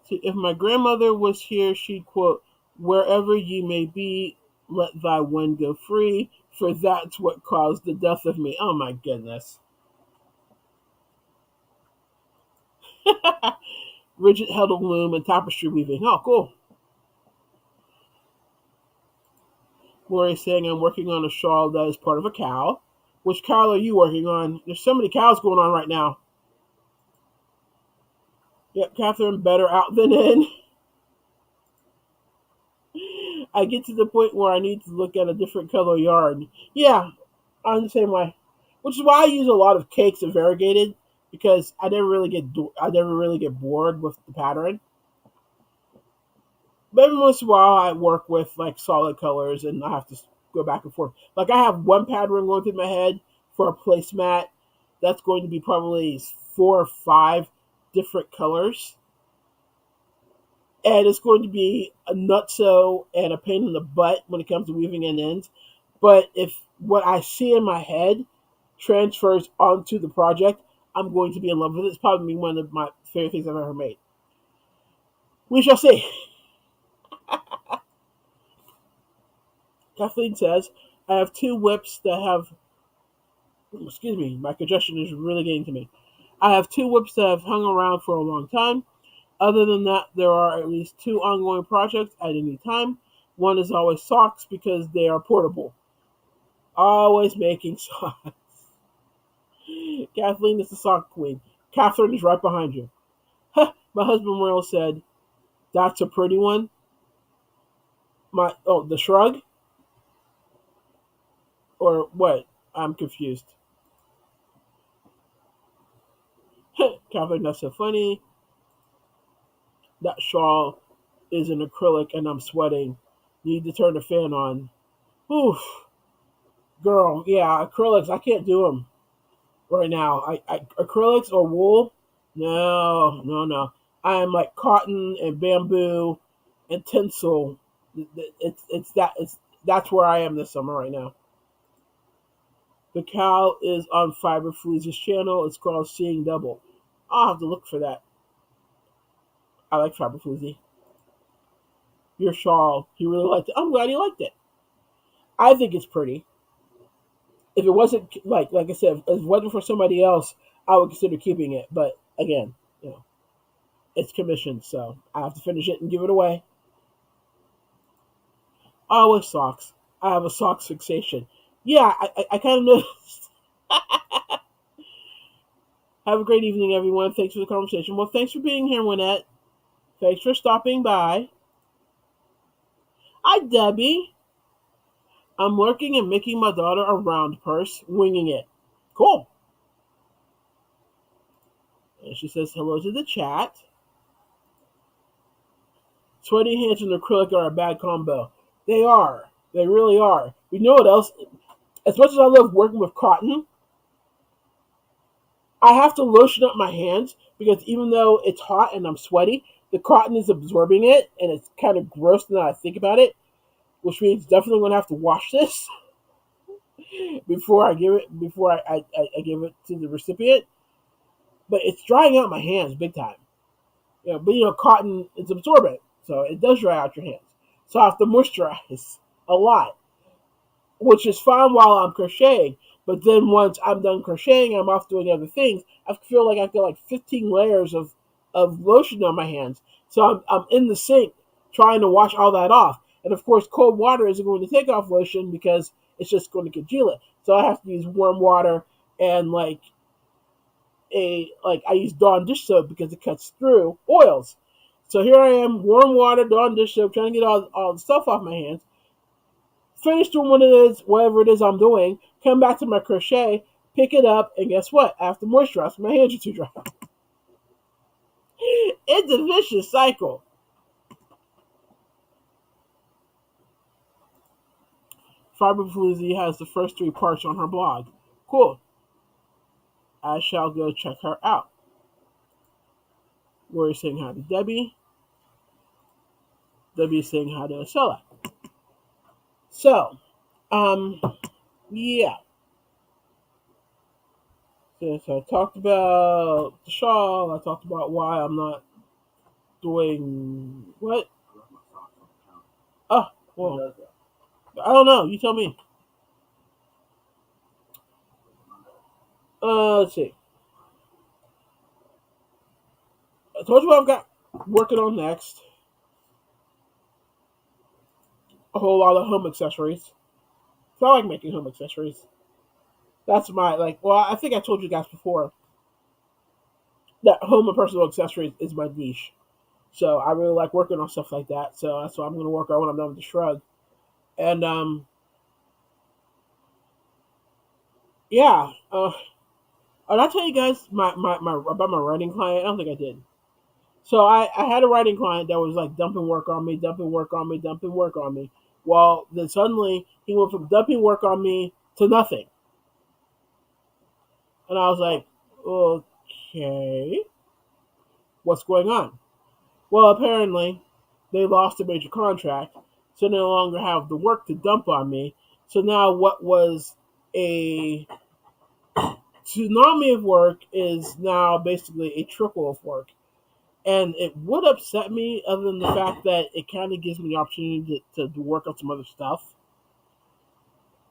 See, if my grandmother was here, she'd quote, "Wherever you may be, let thy wind go free, for that's what caused the death of me." Oh my goodness. Rigid heddle loom and tapestry weaving. Oh, cool. Lori saying I'm working on a shawl that is part of a cow. Which cow are you working on? There's so many cows going on right now. Yep, Catherine, better out than in. I get to the point where I need to look at a different color yarn. Yeah, I'm the same way. Which is why I use a lot of cakes of variegated because I never really get bored with the pattern. But every once in a while, I work with like solid colors, and I have to go back and forth. Like I have one pattern going through my head for a placemat that's going to be probably 4 or 5 different colors, and it's going to be a nutso and a pain in the butt when it comes to weaving in ends. But if what I see in my head transfers onto the project, I'm going to be in love with it. It's probably one of my favorite things I've ever made. We shall see. Kathleen says, I have 2 whips that have, excuse me, my congestion is really getting to me. I have 2 whips that have hung around for a long time. Other than that, there are at least 2 ongoing projects at any time. One is always socks because they are portable. Always making socks. Kathleen is the sock queen. Catherine is right behind you. My husband Merle said, "That's a pretty one." The shrug. Or what? I'm confused. Catherine, that's so funny. That shawl is an acrylic and I'm sweating. Need to turn the fan on. Oof. Girl, yeah, acrylics, I can't do them right now. Acrylics or wool? No, no, no. I am like cotton and bamboo and tinsel. It's that's where I am this summer right now. The cow is on Fiber Foods' channel. It's called Seeing Double. I'll have to look for that. I like Fiber Foods. Your shawl, he really liked it. I'm glad he liked it. I think it's pretty. If it wasn't like I said, if it wasn't for somebody else, I would consider keeping it. But again, you know, it's commissioned, so I have to finish it and give it away. Always socks. I have a socks fixation. Yeah, I kind of noticed. Have a great evening, everyone. Thanks for the conversation. Well, thanks for being here, Wynette. Thanks for stopping by. Hi, Debbie. I'm working and making my daughter a round purse, winging it. Cool. And she says hello to the chat. Sweaty hands and acrylic are a bad combo. They are. They really are. You know what else? As much as I love working with cotton, I have to lotion up my hands because even though it's hot and I'm sweaty, the cotton is absorbing it and it's kind of gross now I think about it, which means definitely going to have to wash this before I give it to the recipient. But it's drying out my hands big time. But cotton is absorbent, so it does dry out your hands. So I have to moisturize a lot, which is fine while I'm crocheting. But then once I'm done crocheting, I'm off doing other things. I feel like I've got like 15 layers of lotion on my hands. So I'm in the sink trying to wash all that off. And of course, cold water isn't going to take off lotion because it's just going to congeal it. So I have to use warm water and I use Dawn dish soap because it cuts through oils. So here I am, warm water, Dawn dish soap, trying to get all the stuff off my hands. Finish doing whatever it is I'm doing, come back to my crochet, pick it up, and guess what? I have to moisturize. My hands are too dry. It's a vicious cycle. Fiber Floozy has the first 3 parts on her blog. Cool. I shall go check her out. Lori's saying hi to Debbie. Debbie's saying hi to Acela. So, yeah. So I talked about the shawl. I talked about why I'm not doing what? Oh, well, I don't know. You tell me. Let's see. I told you what I've got working on next. A whole lot of home accessories. So I like making home accessories. That's my Well, I think I told you guys before that home and personal accessories is my niche. So I really like working on stuff like that. So that's what I'm going to work on when I'm done with the shrug. And yeah. Did I tell you guys about my writing client? I don't think I did. So I had a writing client that was like dumping work on me, dumping work on me, dumping work on me. Well, then suddenly he went from dumping work on me to nothing. And I was like, okay, what's going on? Well, apparently they lost a major contract, so they no longer have the work to dump on me. So now what was a tsunami of work is now basically a trickle of work. And it would upset me other than the fact that it kind of gives me the opportunity to work on some other stuff.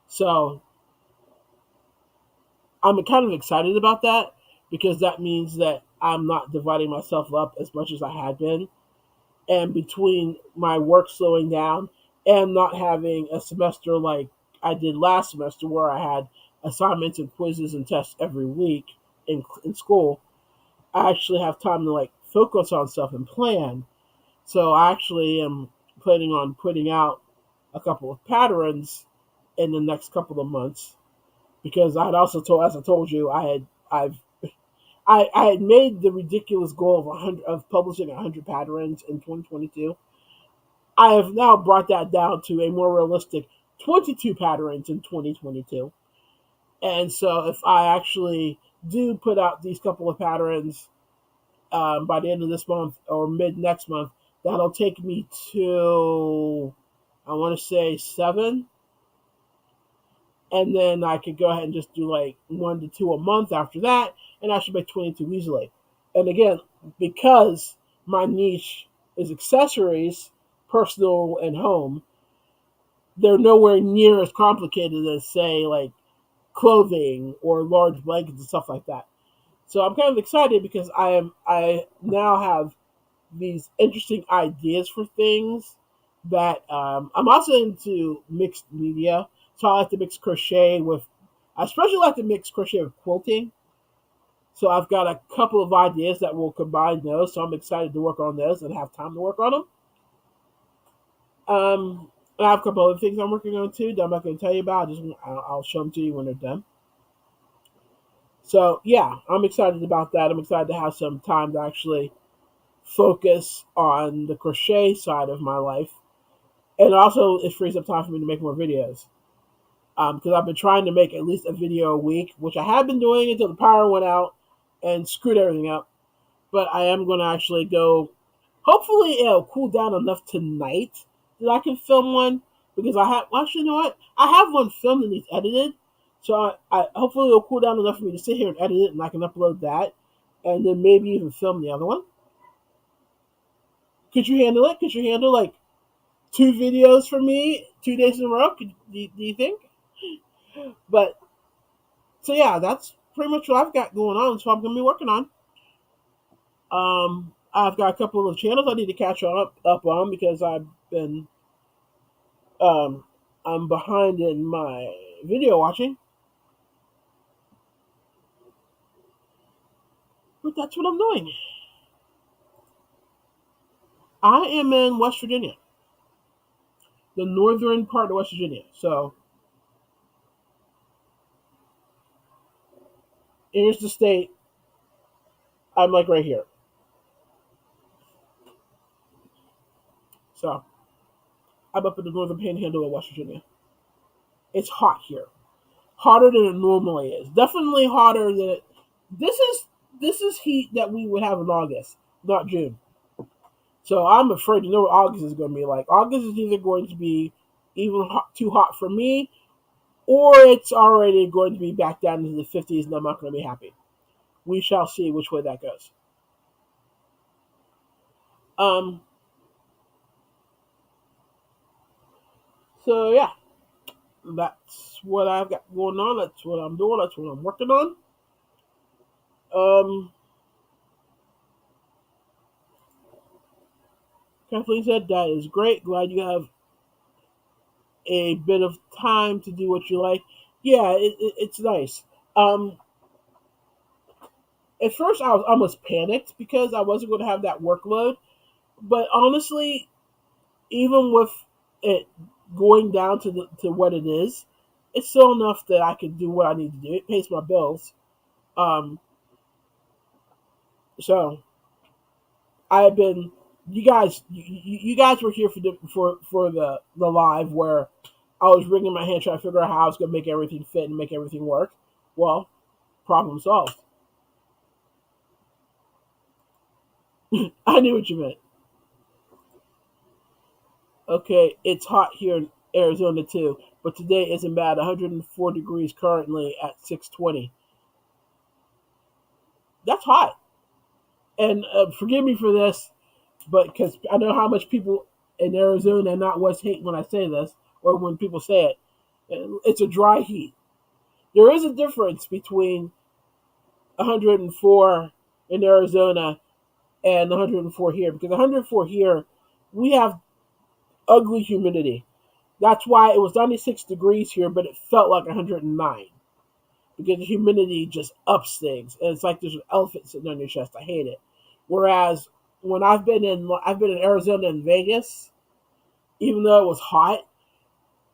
So I'm kind of excited about that because that means that I'm not dividing myself up as much as I had been. And between my work slowing down and not having a semester like I did last semester where I had assignments and quizzes and tests every week in school, I actually have time to focus on stuff and plan. So I actually am planning on putting out a couple of patterns in the next couple of months because I had also told, as I told you, I had made the ridiculous goal of 100 of publishing 100 patterns in 2022. I have now brought that down to a more realistic 22 patterns in 2022. And so if I actually do put out these couple of patterns by the end of this month or mid next month, that'll take me to, I want to say, 7. And then I could go ahead and just do like 1 to 2 a month after that, and I should make 22 easily. And again, because my niche is accessories, personal and home, they're nowhere near as complicated as, say, like clothing or large blankets and stuff like that. So I'm kind of excited because I now have these interesting ideas for things that I'm also into mixed media. So I like to mix crochet with, I especially like to mix crochet with quilting. So I've got a couple of ideas that will combine those. So I'm excited to work on those and have time to work on them. And I have a couple other things I'm working on too that I'm not going to tell you about. I'll show them to you when they're done. So yeah, I'm excited about that. I'm excited to have some time to actually focus on the crochet side of my life, and also it frees up time for me to make more videos. Because I've been trying to make at least a video a week, which I have been doing until the power went out and screwed everything up. But I am going to actually go. Hopefully, it'll cool down enough tonight that I can film one. Because I have, well, actually, you know what? I have one filmed and it's edited. So I hopefully it'll cool down enough for me to sit here and edit it, and I can upload that, and then maybe even film the other one. Could you handle it? Could you handle like 2 videos for me 2 days in a row? Do you think? But so yeah, that's pretty much what I've got going on. So I'm gonna be working on. I've got a couple of channels I need to catch up on because been um, I'm behind in my video watching. But that's what I'm doing. I am in West Virginia, the northern part of West Virginia. So here's the state. I'm like right here. So I'm up in the northern panhandle of West Virginia. It's hot here, hotter than it normally is. Definitely hotter than it. This is this is heat that we would have in August, not June. So I'm afraid to know what August is going to be like. August is either going to be even too hot for me, or it's already going to be back down into the 50s, and I'm not going to be happy. We shall see which way that goes. Um. So yeah, that's what I've got going on. That's what I'm doing. That's what I'm working on. Um. Kathleen said that is great. Glad you have a bit of time to do what you like. Yeah, it's nice. Um, at first, I was almost panicked because I wasn't going to have that workload. But honestly, even with it going down to what it is, it's still enough that I can do what I need to do. It pays my bills. Um, so I've been. You guys were here for the live where I was wringing my hand trying to figure out how I was going to make everything fit and make everything work. Well, problem solved. I knew what you meant. Okay, it's hot here in Arizona too, but today isn't bad. 104 degrees currently at 6:20. That's hot. And forgive me for this, but because I know how much people in Arizona and not West hate when I say this or when people say it. It's a dry heat. There is a difference between 104 in Arizona and 104 here because 104 here we have ugly humidity. That's why it was 96 degrees here, but it felt like 109 because the humidity just ups things, and it's like there's an elephant sitting on your chest. I hate it. Whereas when I've been in Arizona and Vegas, even though it was hot,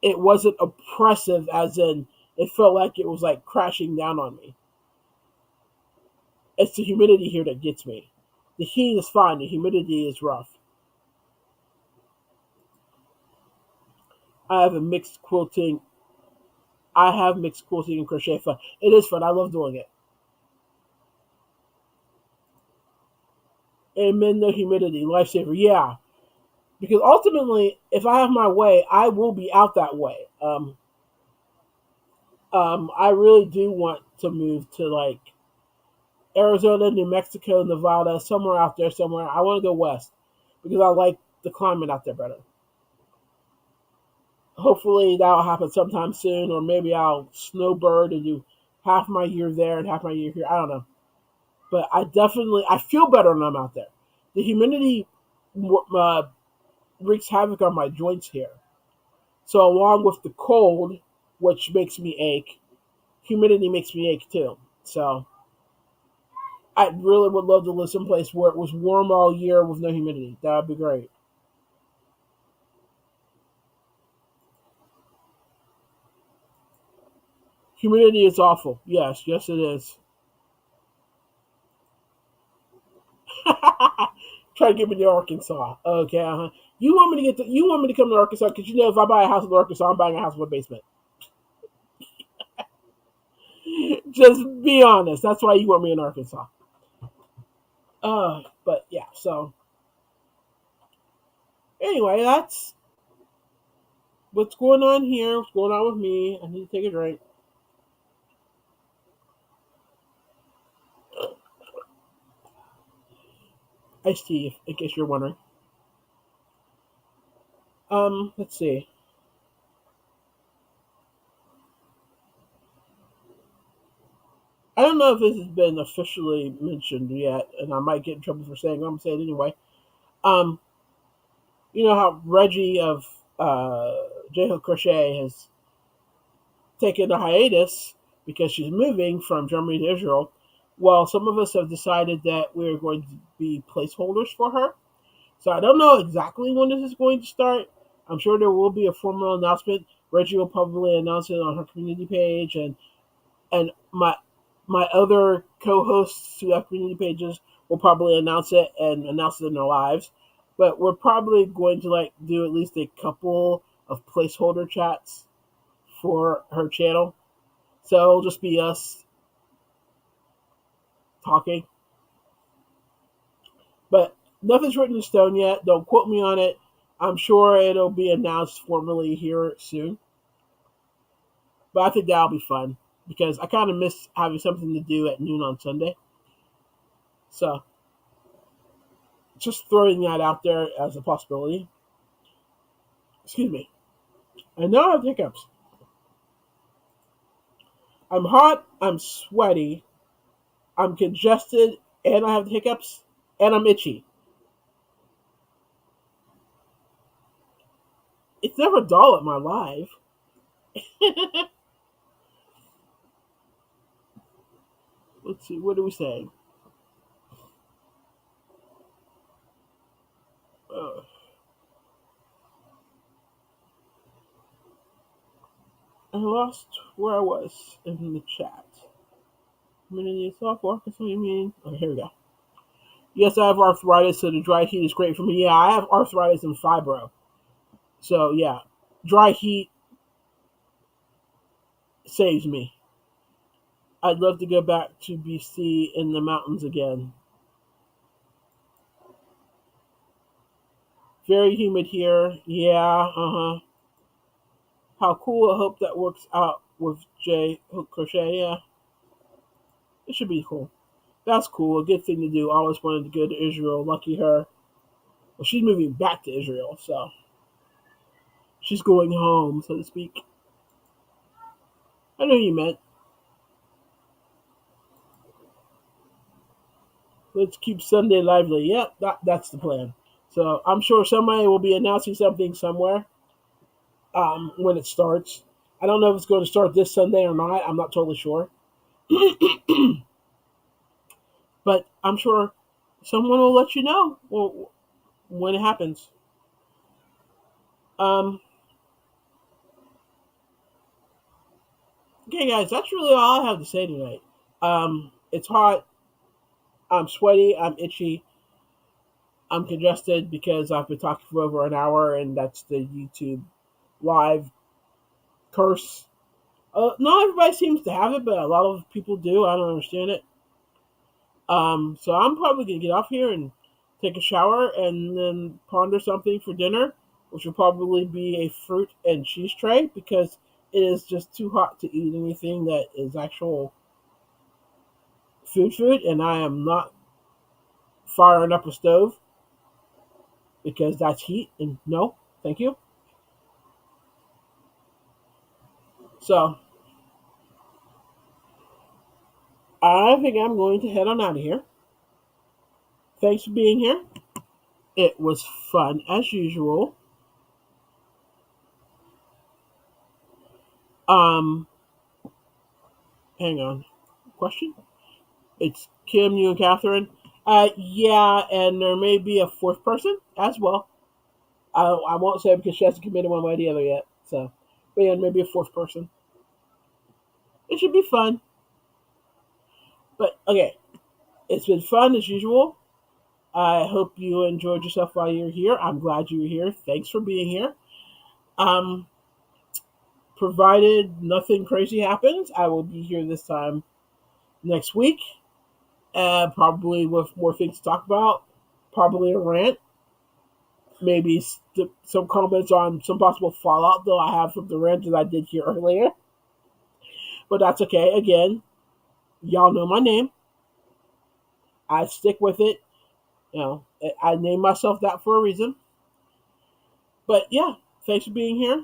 it wasn't oppressive, as in it felt like it was like crashing down on me. It's the humidity here that gets me. The heat is fine, the humidity is rough. I have a mixed quilting. I have mixed quilting and crochet fun. It is fun. I love doing it. Amen. No humidity, lifesaver. Yeah, because ultimately, if I have my way, I will be out that way. I really do want to move to like Arizona, New Mexico, Nevada, somewhere out there, somewhere. I want to go west because I like the climate out there better. Hopefully that'll happen sometime soon, or maybe I'll snowbird and do half my year there and half my year here. I don't know, but I feel better when I'm out there. The humidity uh, wreaks havoc on my joints here. So along with the cold, which makes me ache, humidity makes me ache too. So I really would love to live someplace where it was warm all year with no humidity. That would be great. Humidity is awful. Yes, yes, it is. Try to get me to Arkansas. Okay, uh-huh. You want me to come to Arkansas because you know if I buy a house in Arkansas, I'm buying a house with a basement. Just be honest. That's why you want me in Arkansas. But yeah. So anyway, that's what's going on here. What's going on with me? I need to take a drink. Iced tea, in case you're wondering. Let's see. I don't know if this has been officially mentioned yet, and I might get in trouble for saying it. I'm gonna say it anyway. Um, you know how Reggie of J Ho Crochet has taken a hiatus because she's moving from Germany to Israel. Well, some of us have decided that we're going to be placeholders for her. So I don't know exactly when this is going to start. I'm sure there will be a formal announcement. Reggie will probably announce it on her community page, and my other co-hosts who have community pages will probably announce it and announce it in their lives. But we're probably going to like do at least a couple of placeholder chats for her channel. So it'll just be us talking. But nothing's written in stone yet. Don't quote me on it. I'm sure it'll be announced formally here soon. But I think that'll be fun because I kind of miss having something to do at noon on Sunday. So just throwing that out there as a possibility. Excuse me. I know I have hiccups. I'm hot, I'm sweaty, I'm congested, and I have hiccups, and I'm itchy. It's never dull at my live. Let's see, what are we saying? Uh, I lost where I was in the chat. Community software, that's what you mean. Okay, here we go. Yes, I have arthritis, so the dry heat is great for me. Yeah, I have arthritis and fibro. So, yeah, dry heat saves me. I'd love to go back to BC in the mountains again. Very humid here. Yeah, uh huh. How cool. I hope that works out with J Hook Crochet. Yeah, it should be cool. That's cool. A good thing to do. I always wanted to go to Israel. Lucky her. Well, she's moving back to Israel, so she's going home, so to speak. I know you meant. Let's keep Sunday lively. Yep, that's the plan. So I'm sure somebody will be announcing something somewhere when it starts. I don't know if it's going to start this Sunday or not. I'm not totally sure. But I'm sure someone will let you know when it happens. Um, Okay, guys, that's really all I have to say tonight. It's hot. I'm sweaty. I'm itchy. I'm congested because I've been talking for over an hour, and that's the YouTube live curse. Not everybody seems to have it, but a lot of people do. I don't understand it. So I'm probably gonna get off here and take a shower and then ponder something for dinner, which will probably be a fruit and cheese tray because it is just too hot to eat anything that is actual food, and I am not firing up a stove because that's heat, and no, thank you. So I think I'm going to head on out of here. Thanks for being here. It was fun as usual. Um, Hang on. Question? It's Kim, you, and Catherine. Yeah, and there may be a fourth person as well. I won't say because she hasn't committed one way or the other yet. So, but yeah, maybe a fourth person. It should be fun. But okay, it's been fun as usual. I hope you enjoyed yourself while you're here. I'm glad you were here. Thanks for being here. Um, Provided nothing crazy happens, I will be here this time next week. Probably with more things to talk about. Probably a rant. Maybe some comments on some possible fallout, though I have from the rant that I did here earlier. But that's okay. Again, y'all know my name. I stick with it. You know, I named myself that for a reason. But yeah, thanks for being here.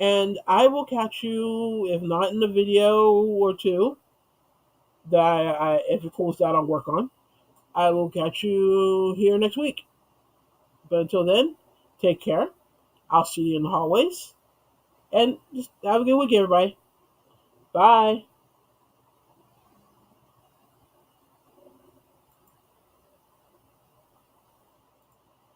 And I will catch you, if not in a video or two, that if it cools down, I'll work on. I will catch you here next week. But until then, take care. I'll see you in the hallways. And just have a good week, everybody. Bye.